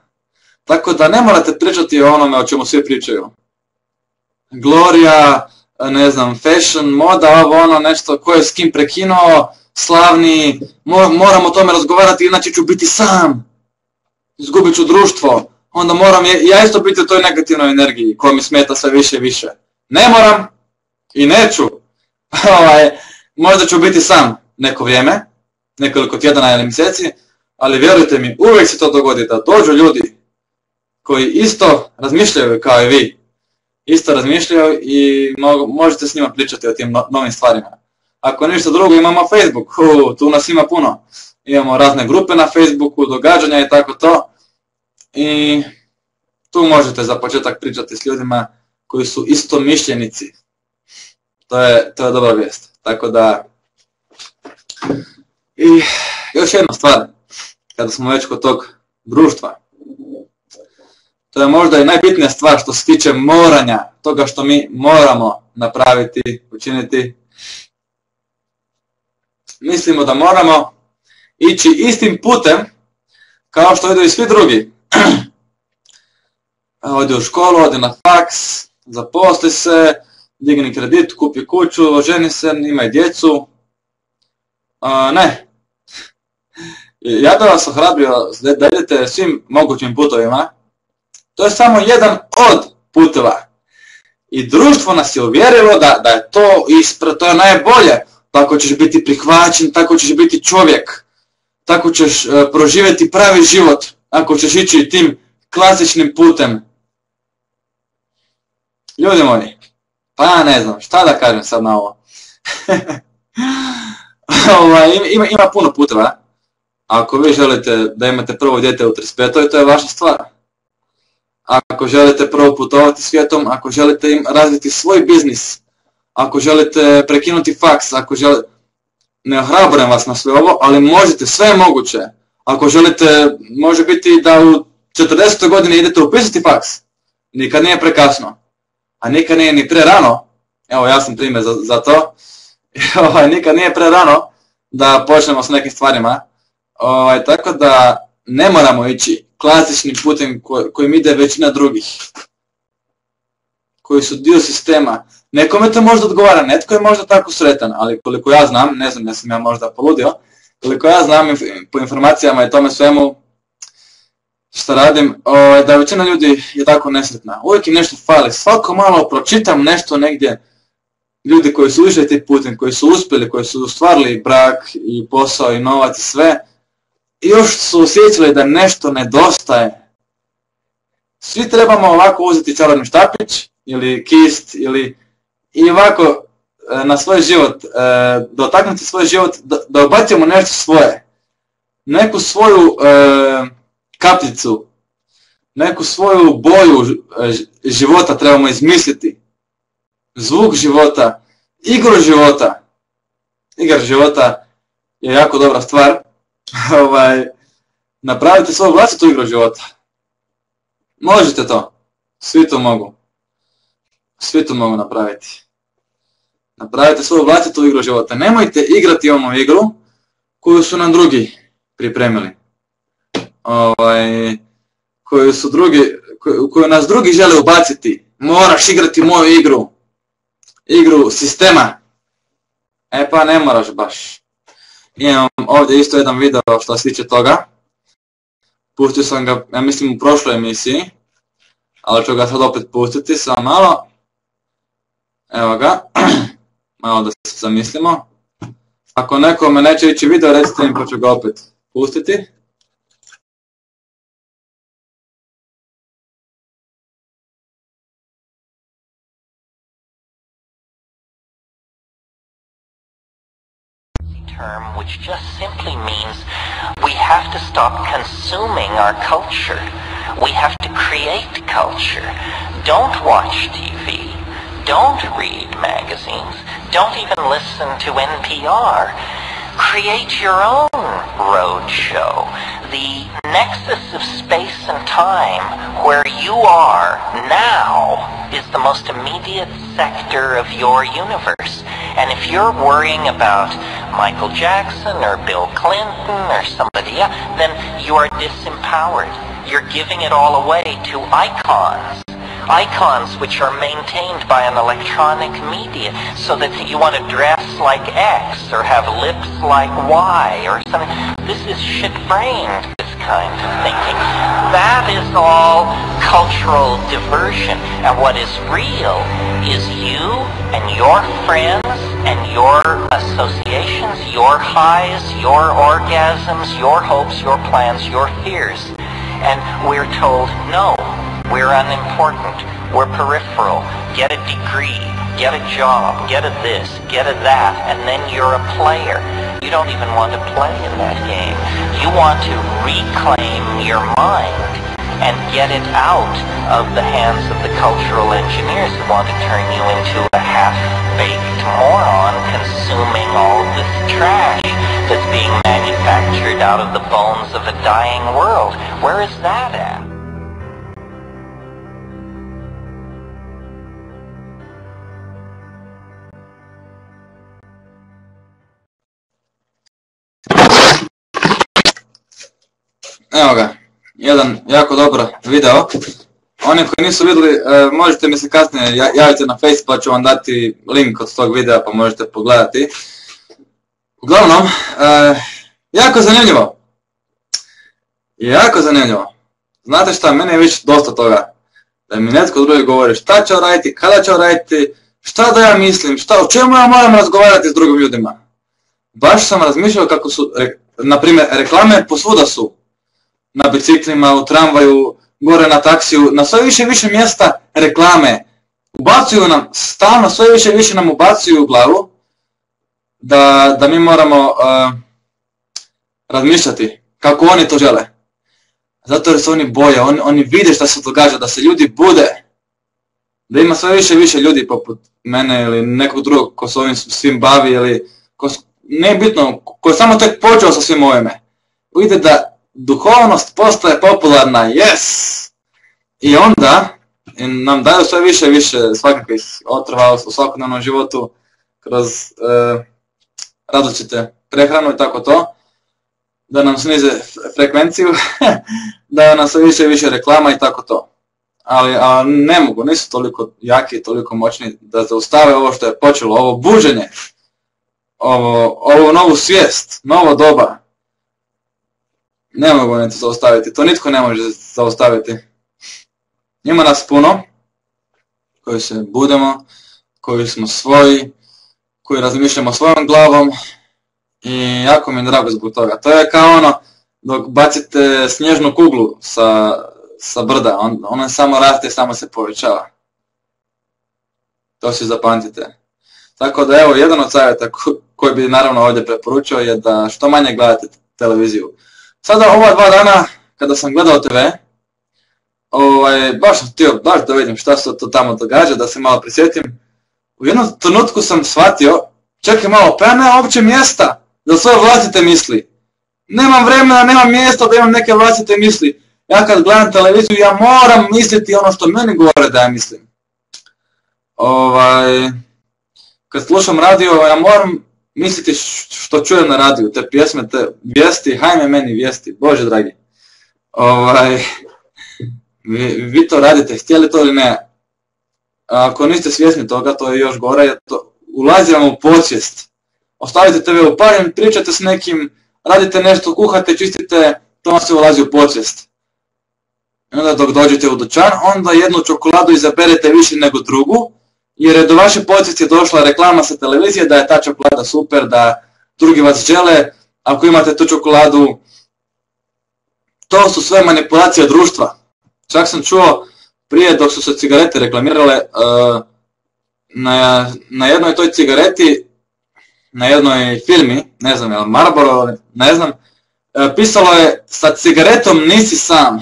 Tako da ne morate pričati o onome o čemu svi pričaju. Glorija, ne znam, fashion, moda, ovo ono nešto, ko je s kim prekinuo, slavni, moram o tome razgovarati, inače ću biti sam. Izgubit ću društvo. Onda moram ja isto biti u toj negativnoj energiji koja mi smeta sve više i više. Ne moram i neću. Možda ću biti sam neko vrijeme, nekoliko tjedana ili mjeseci, ali vjerujte mi, uvijek se to dogodi da dođu ljudi koji isto razmišljaju kao i vi. Isto razmišljaju i možete s njima pričati o tim novim stvarima. Ako ništa drugo, imamo Facebook, tu nas ima puno. Imamo razne grupe na Facebooku, događanja i tako to. I tu možete za početak pričati s ljudima koji su istomišljenici. To je dobra vijest. Tako da... I još jedna stvar, kada smo već kod tog društva. To je možda i najbitnija stvar što se tiče moranja. toga što mi moramo napraviti, učiniti. Mislimo da moramo ići istim putem kao što idu i svi drugi. Odi u školu, odi na faks, zaposli se, digni kredit, kupi kuću, oženi se, imaj djecu. Ne. Ja da vas ohrabrio da idete svim mogućim putovima. To je samo jedan od puteva. I društvo nas je uvjerilo da je to ispred, to je najbolje. Tako ćeš biti prihvaćen, tako ćeš biti čovjek. Tako ćeš proživjeti pravi život ako ćeš ići tim klasičnim putem. Ljudi moji, pa ne znam, šta da kažem sad na ovo. Ima puno puteva. Ako vi želite da imate prvo dijete u 35. to je vaša stvar. Ako želite prvo putovati svijetom, ako želite razviti svoj biznis, ako želite prekinuti faks, ako želite... Ne ohrabrujem vas na sve ovo, ali možete, sve je moguće. Ako želite, može biti da u 40. godini idete upisati faks. Nikad nije prekasno. A nikad nije ni prerano. Evo, ja sam primjer za to. Nikad nije prerano da počnemo s nekim stvarima. Tako da ne moramo ići klasičnim putem kojim ide većina drugih. Koji su dio sistema. Nekome to možda odgovara, netko je možda tako sretan, ali koliko ja znam, ne znam, jesam ja možda poludio, koliko ja znam po informacijama i tome svemu što radim, da većina ljudi je tako nesretna. Uvijek im nešto fali, svako malo pročitam nešto negdje, ljudi koji su išli tim putem, koji su uspjeli, koji su ostvarili brak i posao i novac i sve, i još su osjećali da nešto nedostaje. Svi trebamo ovako uzeti čarobni štapić, ili kist, i ovako na svoj život, dotaknuti svoj život, da ubacimo nešto svoje. Neku svoju kapljicu, neku svoju boju života trebamo izmisliti. Zvuk života, igru života. Igra života je jako dobra stvar. Napravite svoju vlastitu igru života. Možete to. Svi to mogu. Svi to mogu napraviti. Napravite svoju vlastitu igru života. Nemojte igrati onu igru koju su nam drugi pripremili. Koju nas drugi žele ubaciti. Moraš igrati moju igru. Igru sistema. Pa ne moraš baš. Imam ovdje isto jedan video što se tiče toga. Pustio sam ga, ja mislim, u prošloj emisiji. Ali ću ga sad opet pustiti, samo malo. Evo ga. Malo da se zamislimo. Ako nekome neće ići video, recite mi pa ću ga opet pustiti. Term which just simply means we have to stop consuming our culture. We have to create culture. Don't watch TV. Don't read magazines. Don't even listen to NPR. Create your own road show. The nexus of space and time where you are now is the most immediate sector of your universe. And if you're worrying about Michael Jackson or Bill Clinton or somebody else, then you are disempowered. You're giving it all away to icons. Icons which are maintained by an electronic media, so that you want to dress like X or have lips like Y or something. This is shit-brained, this kind of thinking. That is all cultural diversion. And what is real is you and your friends and your associations, your highs, your orgasms, your hopes, your plans, your fears. And we're told, no. We're unimportant. We're peripheral. Get a degree. Get a job. Get a this. Get a that. And then you're a player. You don't even want to play in that game. You want to reclaim your mind and get it out of the hands of the cultural engineers who want to turn you into a half-baked moron consuming all this trash that's being manufactured out of the bones of a dying world. Where is that at? Evo ga, jedan jako dobar video. Oni koji nisu vidjeli, možete mi se kasnije javiti na Facebook, pa ću vam dati link od tog videa pa možete pogledati. Uglavnom, jako zanimljivo. Jako zanimljivo. Znate šta, mene je više dosta toga. Da mi netko drugi govori šta će raditi, kada će raditi, šta da ja mislim, o čemu ja moram razgovarati s drugim ljudima. Baš sam razmišljao kako su, na primjer, reklame posvuda su. Na biciklima, u tramvaju, gore na taksiju, na sve više i više mjesta reklame. Ubacuju nam, stalno sve više i više nam ubacuju u glavu da mi moramo razmišljati kako oni to žele. Zato jer se oni boje, oni vide šta se događa, da se ljudi bude. Da ima sve više i više ljudi poput mene ili nekog drugog ko se ovim svim bavi ili nije bitno, ko je samo tek počeo sa svim ovime. Vidite da duhovnost postaje popularna, yes! I onda nam daju sve više i više svakakvih otrova u svakodnevnom životu kroz različite prehranu i tako to, da nam snize frekvenciju, da nam sve više i više reklama i tako to. Ali ne mogu, nisu toliko jaki, toliko moćni da zaustave ovo što je počelo, ovo buđenje, ovo novu svijest, novo doba. Ne mogu niti zaustaviti, to nitko ne može zaustaviti. Ima nas puno, koji se budemo, koji smo svoji, koji razmišljamo svojom glavom i jako mi je drago zbog toga. To je kao ono, dok bacite snježnu kuglu sa brda, ona samo raste i samo se povećava. To si zapamtite. Tako da evo, jedan od savjeta koji bi naravno ovdje preporučio je da što manje gledate televiziju. Sada ova 2 dana kada sam gledao TV, baš sam htio da vidim šta se to tamo događa, da se malo prisjetim. U jednom trenutku sam shvatio, čekaj malo, pa ja nemam uopće mjesta za svoje vlastite misli. Nemam vremena, nemam mjesta da imam neke vlastite misli. Ja kad gledam televiziju, ja moram misliti ono što meni govore da ja mislim. Kad slušam radio, ja moram misliti što čujem na radiju, te pjesme, te vijesti, hajme meni vijesti, Bože dragi. Vi to radite, htjeli to ili ne. Ako niste svjesni toga, to je još gore, jer to ulazi vam u podsvijest. Ostavite TV upaljen, pričate s nekim, radite nešto, kuhate, čistite, to vam se ulazi u podsvijest. I onda dok dođete u dućan, onda jednu čokoladu izaberete više nego drugu, jer je do vaše podsvijesti došla reklama sa televizije da je ta čokolada super, da drugi vas žele, ako imate tu čokoladu. To su sve manipulacije društva. Čak sam čuo prije dok su se cigarete reklamirale, na jednoj toj cigareti, na jednoj firmi, ne znam je li Marlboro, ne znam, pisalo je sa cigaretom nisi sam.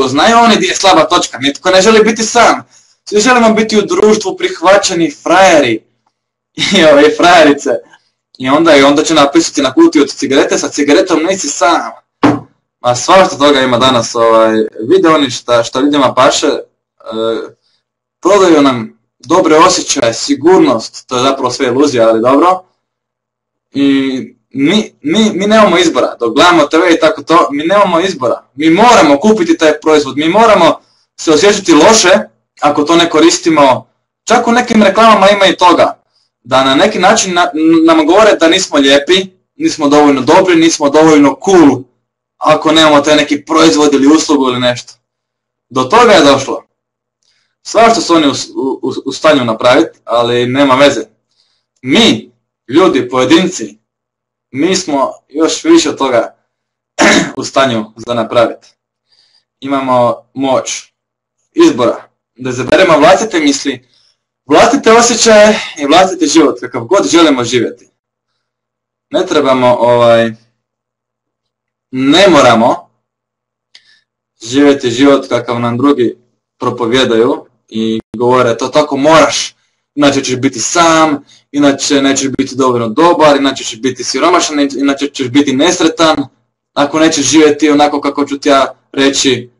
Znaju oni gdje je slaba točka, nitko ne želi biti sam. Svi želimo biti u društvu prihvaćeni frajeri i frajerice. I onda će napisati na kutiju od cigarete sa cigaretom nisi sam. Ma svašta toga ima danas, vide oni šta ljudima paše, prodaju nam dobre osjećaje, sigurnost, to je zapravo sve iluzija, ali dobro. I mi nemamo izbora, dok gledamo TV i tako to, mi nemamo izbora. Mi moramo kupiti taj proizvod, mi moramo se osjećati loše ako to ne koristimo. Čak u nekim reklamama ima i toga, da na neki način nam govore da nismo lijepi, nismo dovoljno dobri, nismo dovoljno cool, ako nemamo taj neki proizvod ili uslugu ili nešto. Do toga je došlo. Svašta su oni u stanju napraviti, ali nema veze. Mi, ljudi, pojedinci, mi smo još više od toga u stanju za napraviti. Imamo moć izbora, da izaberemo vlastite misli, vlastite osjećaje i vlastiti život, kakav god želimo živjeti. Ne trebamo, ne moramo živjeti život kakav nam drugi propovjedaju i govore to tako moraš, inače ćeš biti sam, inače nećeš biti dovoljno dobar, inače ćeš biti siromašan, inače ćeš biti nesretan, ako nećeš živjeti onako kako ću ti ja reći.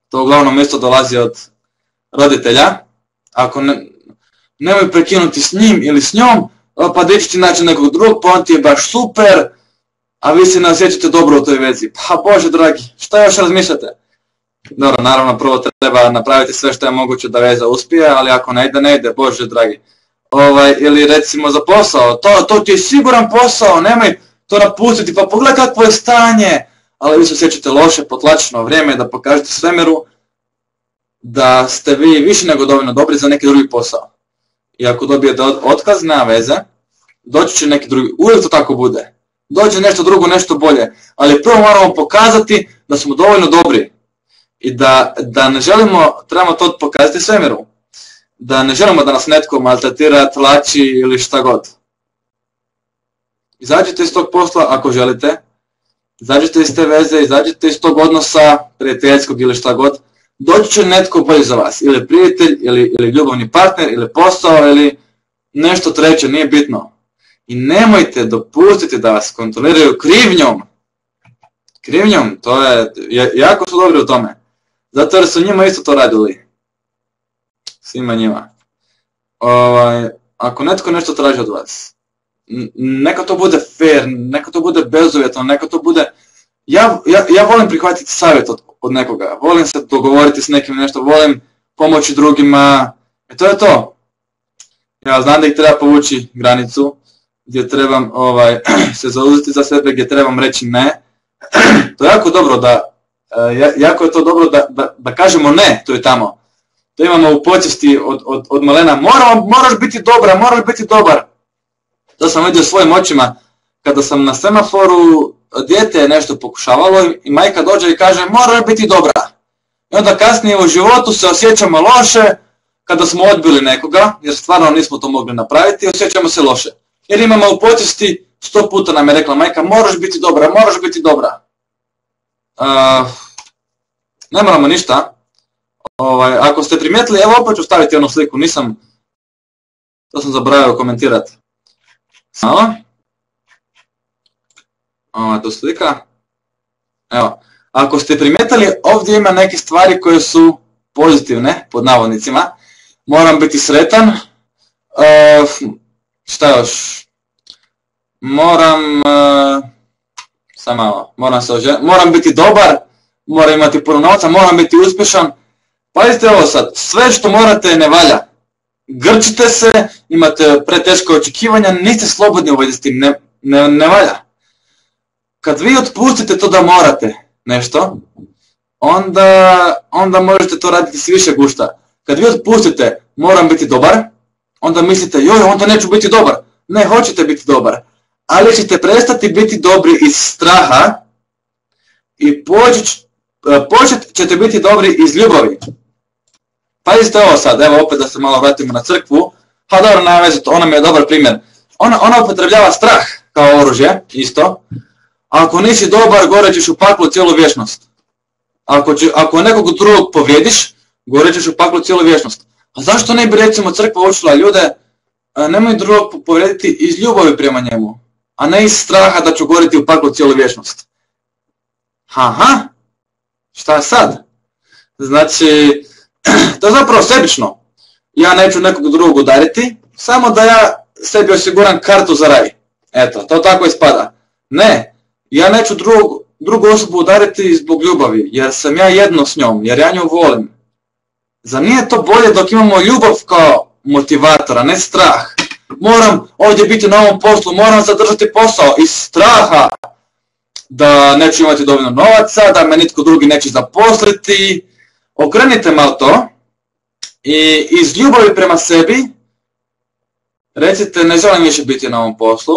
To uglavnom isto dolazi od roditelja. Ako nemoj prekinuti s njim ili s njom, pa da ćeš ti naći nekog drugog, pa on ti je baš super, a vi se ne osjećate dobro u toj vezi. Pa Bože dragi, šta još razmišljate? Dobro, naravno prvo treba napraviti sve što je moguće da veza uspije, ali ako ne ide, Bože dragi. Ili recimo za posao, to ti je siguran posao, nemoj to napustiti, pa pogledaj kakvo je stanje. Ali vi se osjećate loše, potlačeno vrijeme da pokažete svemiru da ste vi više nego dovoljno dobri za neki drugi posao. I ako dobijete otkaz, nema veze, doći će neki drugi, uvijek to tako bude. Dođe nešto drugo, nešto bolje, ali prvo moramo pokazati da smo dovoljno dobri i da ne želimo, trebamo to pokazati svemiru. Da ne želimo da nas netko maltretira, tlači ili šta god. Izađite iz tog posla ako želite, izađite iz te veze, izađite iz tog odnosa, prijateljskog ili šta god, doći će netko bolji za vas, ili prijatelj, ili ljubavni partner, ili posao, ili nešto treće, nije bitno. I nemojte dopustiti da vas kontroliraju krivnjom. Krivnjom, to je, jako su dobri u tome. Zato jer su njima isto to radili. Svima njima. Ako netko nešto traži od vas, neka to bude fair, neka to bude bezuvjetno, neka to bude... Ja volim prihvatiti savjet od nekoga, volim se dogovoriti s nekim nešto, volim pomoći drugima, i to je to. Ja znam da ih treba povući granicu, gdje trebam se zauzeti za sebe, gdje trebam reći ne. To je jako dobro jako je to dobro da kažemo ne, to je tamo. To imamo u počesti od malena, moraš biti dobra, moraš biti dobar. To sam vidio svojim očima, kada sam na semaforu, dijete nešto pokušavalo i majka dođe i kaže moraš biti dobra. I onda kasnije u životu se osjećamo loše kada smo odbili nekoga, jer stvarno nismo to mogli napraviti i osjećamo se loše. Jer imamo u počesti, 100 puta nam je rekla majka, moraš biti dobra, moraš biti dobra. Ne moramo ništa. Ako ste primijetili, evo opet ću staviti jednu sliku, to sam zaboravio komentirati. Samo. Ovo je to slika. Evo, ako ste primijetili, ovdje ima neke stvari koje su pozitivne, pod navodnicima. Moram biti sretan. Šta još? Moram biti dobar, moram imati puno novca, moram biti uspješan. Pazite ovo sad, sve što morate ne valja. Grčite se, imate preteško očekivanja, niste slobodni u vezi s tim, ne valja. Kad vi otpustite to da morate nešto, onda možete to raditi s više gušta. Kad vi otpustite moram biti dobar, onda mislite joj, onda neću biti dobar. Ne, hoćete biti dobar, ali ćete prestati biti dobri iz straha i počet ćete biti dobri iz ljubavi. Pazite ovo sad, evo opet da se malo vratimo na crkvu. Pa dobro, nema veze, ona mi je dobar primjer. Ona upotrebljava strah kao oružje, isto. Ako nisi dobar, gore ćeš u paklu cijelu vječnost. Ako nekog drugog povrijediš, gore ćeš u paklu cijelu vječnost. A zašto ne bi recimo crkva učila ljude, nemoj drugog povrijediti iz ljubavi prema njemu, a ne iz straha da ću goriti u paklu cijelu vječnost. Aha, šta sad? Znači, to je zapravo sebično. Ja neću nekog drugog udariti, samo da ja sebi osiguram kartu za raj. Eto, to tako ispada. Ne, ja neću drugu osobu udariti zbog ljubavi, jer sam ja jedno s njom, jer ja nju volim. Zar nije to bolje dok imamo ljubav kao motivatora, ne strah? Moram ovdje biti na ovom poslu, moram zadržati posao iz straha da neću imati dovoljno novaca, da me nitko drugi neće zaposliti. Okrenite malo to i iz ljubavi prema sebi recite ne želim više biti na ovom poslu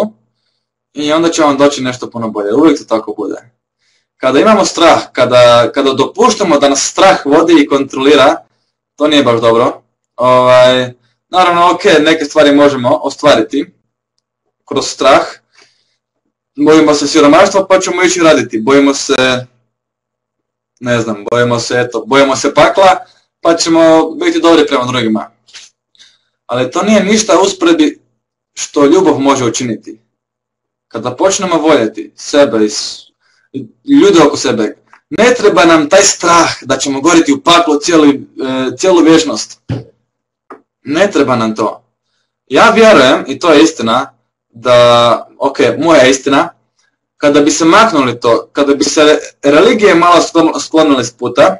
i onda će vam doći nešto puno bolje. Uvijek to tako bude. Kada imamo strah, kada dopuštamo da nas strah vodi i kontrolira, to nije baš dobro. Naravno, ok, neke stvari možemo ostvariti kroz strah. Bojimo se siromaštva pa ćemo ići raditi. Bojimo se, ne znam, bojimo se pakla pa ćemo biti dobri prema drugima. Ali to nije ništa usporedbi što ljubav može učiniti. Kada počnemo voljeti sebe i ljude oko sebe, ne treba nam taj strah da ćemo goriti u paklu cijelu vječnost. Ne treba nam to. Ja vjerujem, i to je istina, moja istina, kada bi se maknuli to, kada bi se religije malo sklonili s puta,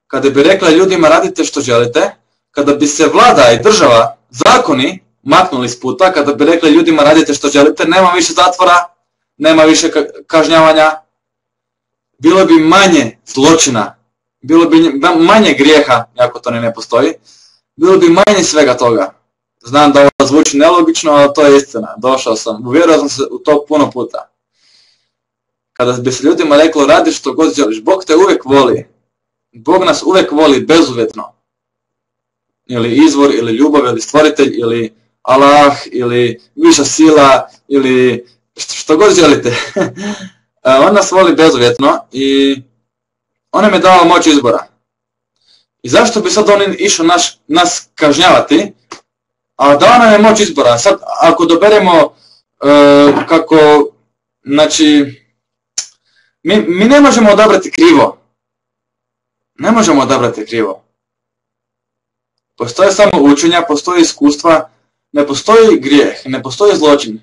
kada bi rekla ljudima radite što želite, kada bi se vlada i država, zakoni maknuli s puta, kada bi rekli ljudima radite što želite, nema više zatvora, nema više kažnjavanja, bilo bi manje zločina, bilo bi manje grijeha, ako to ne postoji, bilo bi manje svega toga. Znam da ovo zvuči nelogično, ali to je istina. Došao sam, uvjerio sam se u to puno puta. Kada bi se ljudima reklo radi što god želiš, Bog te uvijek voli. Bog nas uvijek voli bezuvjetno. Ili izvor, ili ljubav, ili stvoritelj, ili Allah, ili viša sila, ili što god želite. On nas voli bezuvjetno i on nam je dao moć izbora. I zašto bi sad on išao nas kažnjavati, a dao nam je moć izbora? Sad, ako doberemo kako, znači, mi ne možemo odabrati krivo. Ne možemo odabrati krivo. Postoje samo učenja, postoje iskustva, ne postoji grijeh, ne postoji zločin.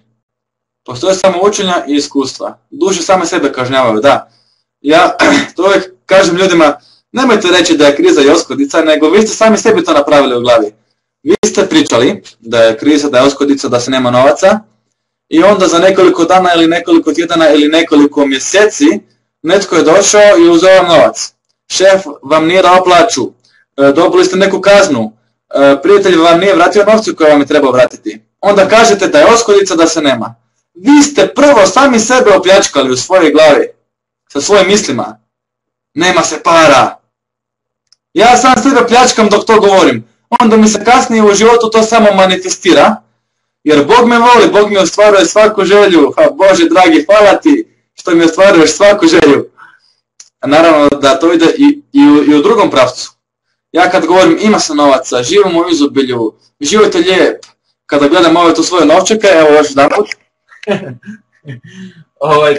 Postoje samo učenja i iskustva. Duše same sebe kažnjavaju, da. Ja to uvijek kažem ljudima, nemojte reći da je kriza i oskodica, nego vi ste sami sebi to napravili u glavi. Vi ste pričali da je kriza, da je oskodica, da se nema novaca i onda za nekoliko dana ili nekoliko tjedana ili nekoliko mjeseci netko je došao i uzeo vam novac. Šef vam nije dao plaću, dobili ste neku kaznu, prijatelj vam nije vratio novce koje vam je trebao vratiti. Onda kažete da je oskodica, da se nema. Vi ste prvo sami sebe opljačkali u svojoj glavi, sa svojim mislima. Nema se para. Ja sam sebe pljačkam dok to govorim. Onda mi se kasnije u životu to samo manifestira, jer Bog me voli, Bog mi ostvaruje svaku želju. Bože dragi, hvala ti što mi ostvaruješ svaku želju. A naravno da to ide i u drugom pravcu. Ja kad govorim ima se novaca, živimo u izobilju, život je lijep. Kada gledam ove tu svoje novčeke, evo još jedan put.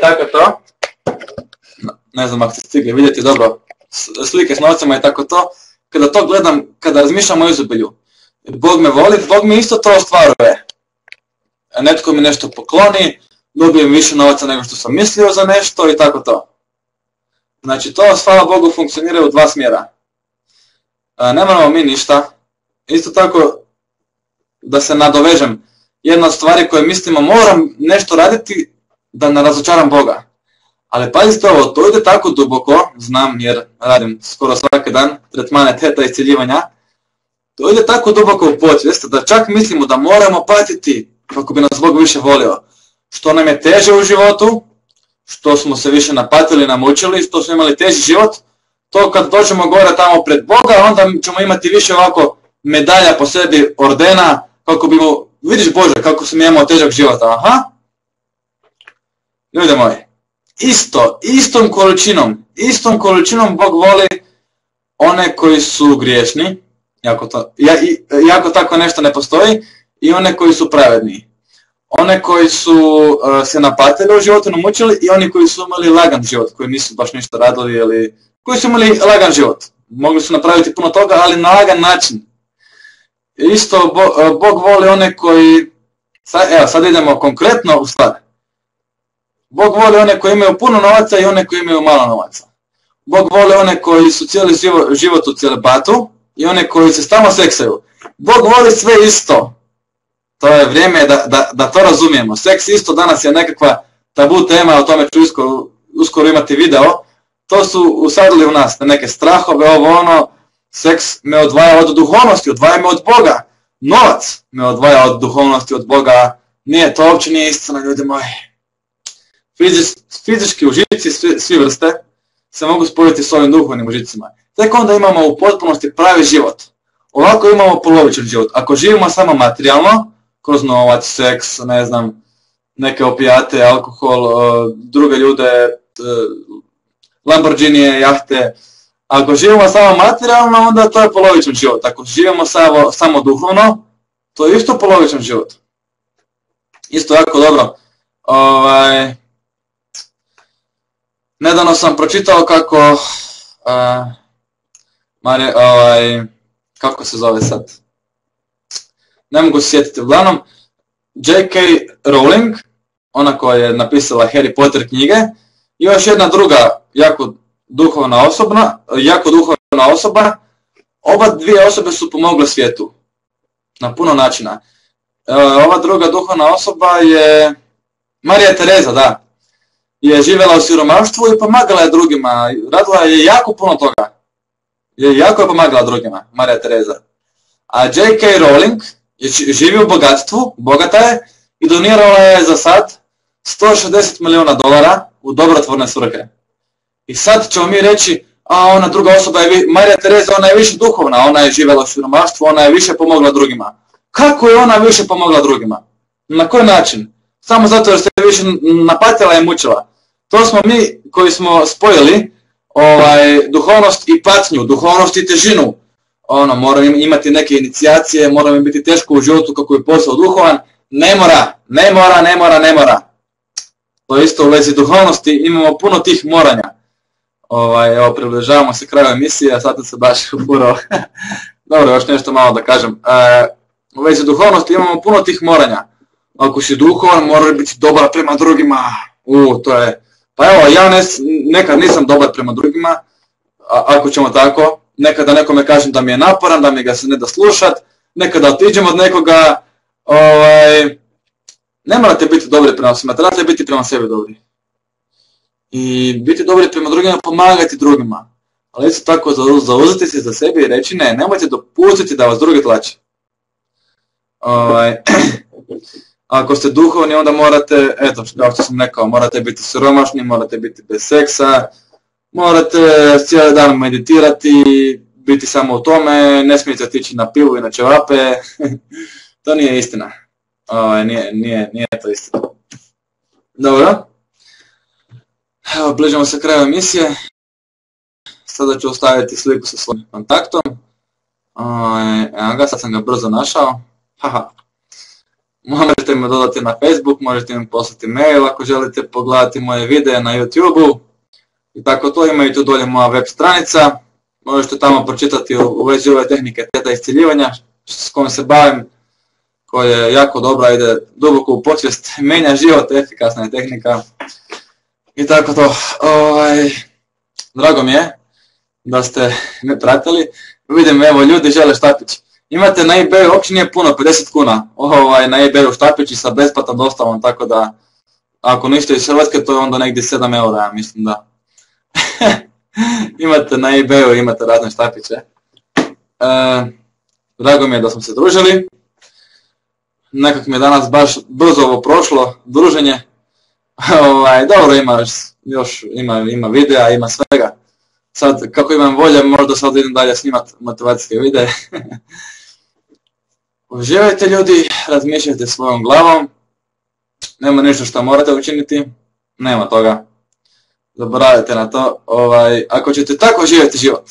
Tako to. Ne znam ako ste stigli vidjeti dobro slike s novcima i tako to. Kada to gledam, kada razmišljam o izobilju, Bog me voli, Bog mi isto to ostvaruje. Netko mi nešto pokloni, dobijem više novaca nego što sam mislio za nešto i tako to. Znači to, hvala Bogu, funkcionira u dva smjera. Ne moramo mi ništa. Isto tako, da se nadovežem, jedna od stvari koje mislimo moram nešto raditi da ne razočaram Boga. Ali pazite ovo, to ide tako duboko, znam jer radim skoro svaki dan tretmane teta iscijeljivanja, to ide tako duboko u podsvijest da čak mislimo da moramo patiti kako bi nas Bog više volio. Što nam je teže u životu, što smo se više napatili, namučili, što smo imali teži život, to kad dođemo gore tamo pred Boga, onda ćemo imati više ovako medalja po sebi, ordena, kako bi mu, vidiš Bože kako sam imao težak život, aha. Ljudi moji, istom količinom Bog voli one koji su griješni, jako tako nešto ne postoji, i one koji su pravedni. One koji su se napatili u životu, namučili, i oni koji su imali lagan život, koji nisu baš ništa radili, ili koji su imali lagan život. Mogli su napraviti puno toga, ali na lagan način. Isto Bog voli one koji, sad idemo konkretno u stvar. Bog voli one koji imaju puno novaca i one koji imaju malo novaca. Bog voli one koji su cijeli život u celibatu i one koji se stalno seksaju. Bog voli sve isto. To je vrijeme da to razumijemo. Seks isto danas je nekakva tabu tema, o tome ću uskoro imati video. To su usadili u nas neke strahove, ovo ono. Seks me odvaja od duhovnosti, odvaja me od Boga. Novac me odvaja od duhovnosti, od Boga. Nije, to uopće nije istina, ljudi moji. Fizički užici, svi vrste, se mogu spojiti s ovim duhovnim užicima. Tek onda imamo u potpunosti pravi život. Ovako imamo polovičan život. Ako živimo samo materijalno, kroz novac, seks, ne znam, neke opijate, alkohol, druge ljude, Lamborghinije, jahte. Ako živimo samo materijalno, onda to je polovičan život. Ako živimo samo duhovno, to je isto polovičan život. Isto jako dobro. Nedavno sam pročitao kako kako se zove sad? Ne mogu se sjetiti. Uglavnom, J.K. Rowling, ona koja je napisala Harry Potter knjige, i još jedna druga jako duhovna osoba. Oba dvije osobe su pomogle svijetu na puno načina. Ova druga duhovna osoba je Marija Tereza, da. Je živjela u siromaštvu i pomagala je drugima. Radila je jako puno toga. Jako je pomagala drugima, Marija Tereza. A J.K. Rowling živi u bogatstvu, bogata je, i donirala je za sad $160 milijuna u dobrotvorne svrhe. I sad ćemo mi reći, a ona druga osoba je, Marija Tereza, ona je više duhovna, ona je živjela u siromaštvu, ona je više pomogla drugima. Kako je ona više pomogla drugima? Na koji način? Samo zato jer se više napatila i mučila. To smo mi koji smo spojili duhovnost i patnju, duhovnost i težinu. Moramo imati neke inicijacije, moramo im biti teško u životu kako je postao duhovan. Ne mora. To je isto u vezi duhovnosti, imamo puno tih moranja. Evo, približavamo se kraju emisije, a sad se baš upurao. Dobro, još nešto malo da kažem. U vezi duhovnosti imamo puno tih moranja. Ako si duhovan, moraš biti dobar prema drugima. To je... Pa evo, ja nekad nisam dobar prema drugima, ako ćemo tako. Nekada nekome kažem da mi je naporan, da mi ga se ne da slušat. Nekada otiđem od nekoga. Ne morate biti dobri prema svima, trebate biti prema sebi dobri. I biti dobri prema drugima, pomagati drugima. Ali isto tako zauzeti se za sebe i reći ne, nemojte dopustiti da vas drugi tlače. Ako ste duhovni, onda morate, eto, kao što sam rekao, morate biti siromašni, morate biti bez seksa, morate cijeli dan meditirati, biti samo u tome, ne smijete otići na pivu i na ćevape. To nije istina. Nije to istina. Dobro. Evo, bližamo se kraju emisije. Sada ću ostaviti sliku sa svojim kontaktom. Evo ga, sad sam ga brzo našao. Haha. Možete me dodati na Facebook, možete mi poslati mail ako želite pogledati moje videe na YouTube-u. I tako to, ima i tu dolje moja web stranica. Možete tamo pročitati u vezi ove tehnike teta isciljivanja s kojom se bavim, koja je jako dobra, ide duboko u podsvijest, menja život, efikasna je tehnika. I tako to. Drago mi je da ste me pratili. Vidim, evo, ljudi žele štapić. Imate na eBayu, uopće nije puno, 50 kuna. Na eBayu štapići sa besplatnom dostavom, tako da ako niste iz Hrvatske, to je onda negdje 7 eura, ja mislim da. Imate na eBayu, imate razne štapiće. Drago mi je da smo se družili. Nekak mi je danas baš brzo ovo prošlo, druženje. Dobro, ima videa, ima svega. Sad, kako imam volje, možda sad idem dalje snimat motivacijske videe. Uživajte ljudi, razmišljajte svojom glavom. Nema ništa što morate učiniti, nema toga. Zaboravite na to. Ako ćete tako živjeti život,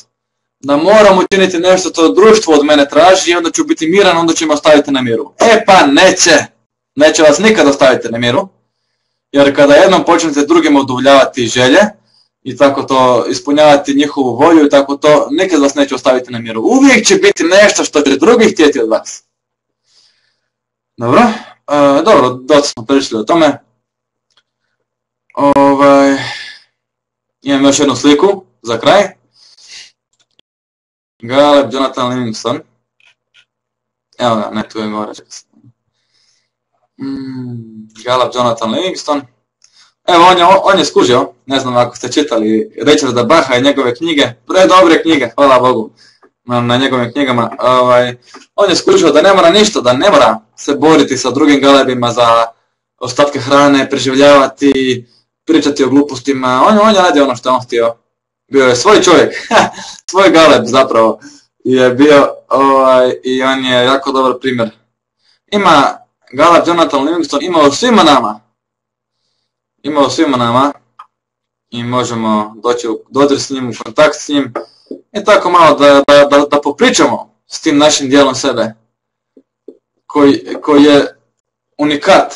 da moram učiniti nešto to društvo od mene traži i onda ću biti miran, onda ću me ostaviti na miru. Pa neće vas nikad ostaviti na miru. Jer kada jednom počnete drugima udovoljavati želje i tako to ispunjavati njihovu volju i tako to, nikad vas neće ostaviti na miru. Uvijek će biti nešto što će drugi htjeti od vas. Dobro, dosta smo pričali o tome. Imam još jednu sliku za kraj. Galeb Jonathan Livingston. Evo ga, ne, tu je gore. Galeb Jonathan Livingston. Evo, on je skužio, ne znam ako ste čitali Richarda Bacha i njegove knjige, predobre knjige, hvala Bogu na njegovim knjigama. On je skužio da ne mora ništa, da ne mora se boriti sa drugim galebima za ostatke hrane, preživljavati, pričati o glupostima. On je radio ono što on htio. Bio je svoj čovjek, svoj galeb zapravo je bio i on je jako dobar primjer. Ima Galeb Jonathan Livingston, ima u svima nama i možemo doći u dodir s njim, u kontakt s njim i tako malo da popričamo s tim našim dijelom sebe koji je unikat,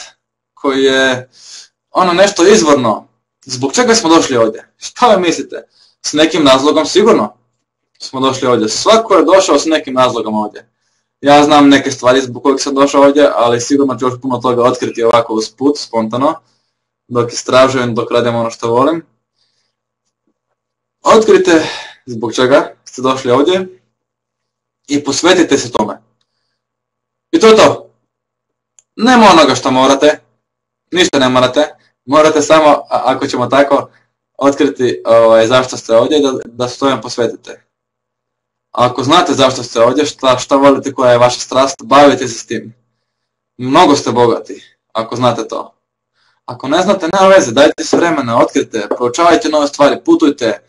koji je ono nešto izvorno. Zbog čega smo došli ovdje? Šta vi mislite? S nekim razlogom sigurno smo došli ovdje. Svako je došao s nekim razlogom ovdje. Ja znam neke stvari zbog kojeg sam došao ovdje, ali sigurno ću još puno toga otkriti ovako usput, spontano. dok istražujem, dok radim ono što volim. Otkrite zbog čega ste došli ovdje i posvetite se tome. I to je to. Nema onoga što morate, ništa ne morate, morate samo, ako ćemo tako, otkriti zašto ste ovdje i da se tome posvetite. Ako znate zašto ste ovdje, šta volite, koja je vaša strast, bavite se s tim. Mnogo ste bogati, ako znate to. Ako ne znate, nema veze, dajte se vremena, otkrite, proučavajte nove stvari, putujte,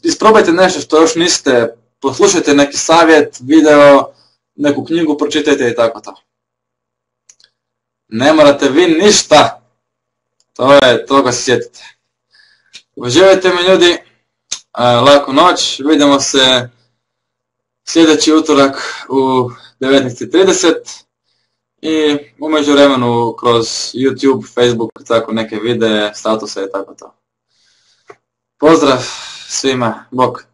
isprobajte nešto što još niste, poslušajte neki savjet, video, neku knjigu, pročitajte i tako to. Ne morate vi ništa, toga se sjetite. Uživajte mi ljudi, laku noć, vidimo se sljedeći utorak u 19:30 i u međuvremenu kroz YouTube, Facebook, tako neke videe, statuse i tako to. Pozdrav svima, bok!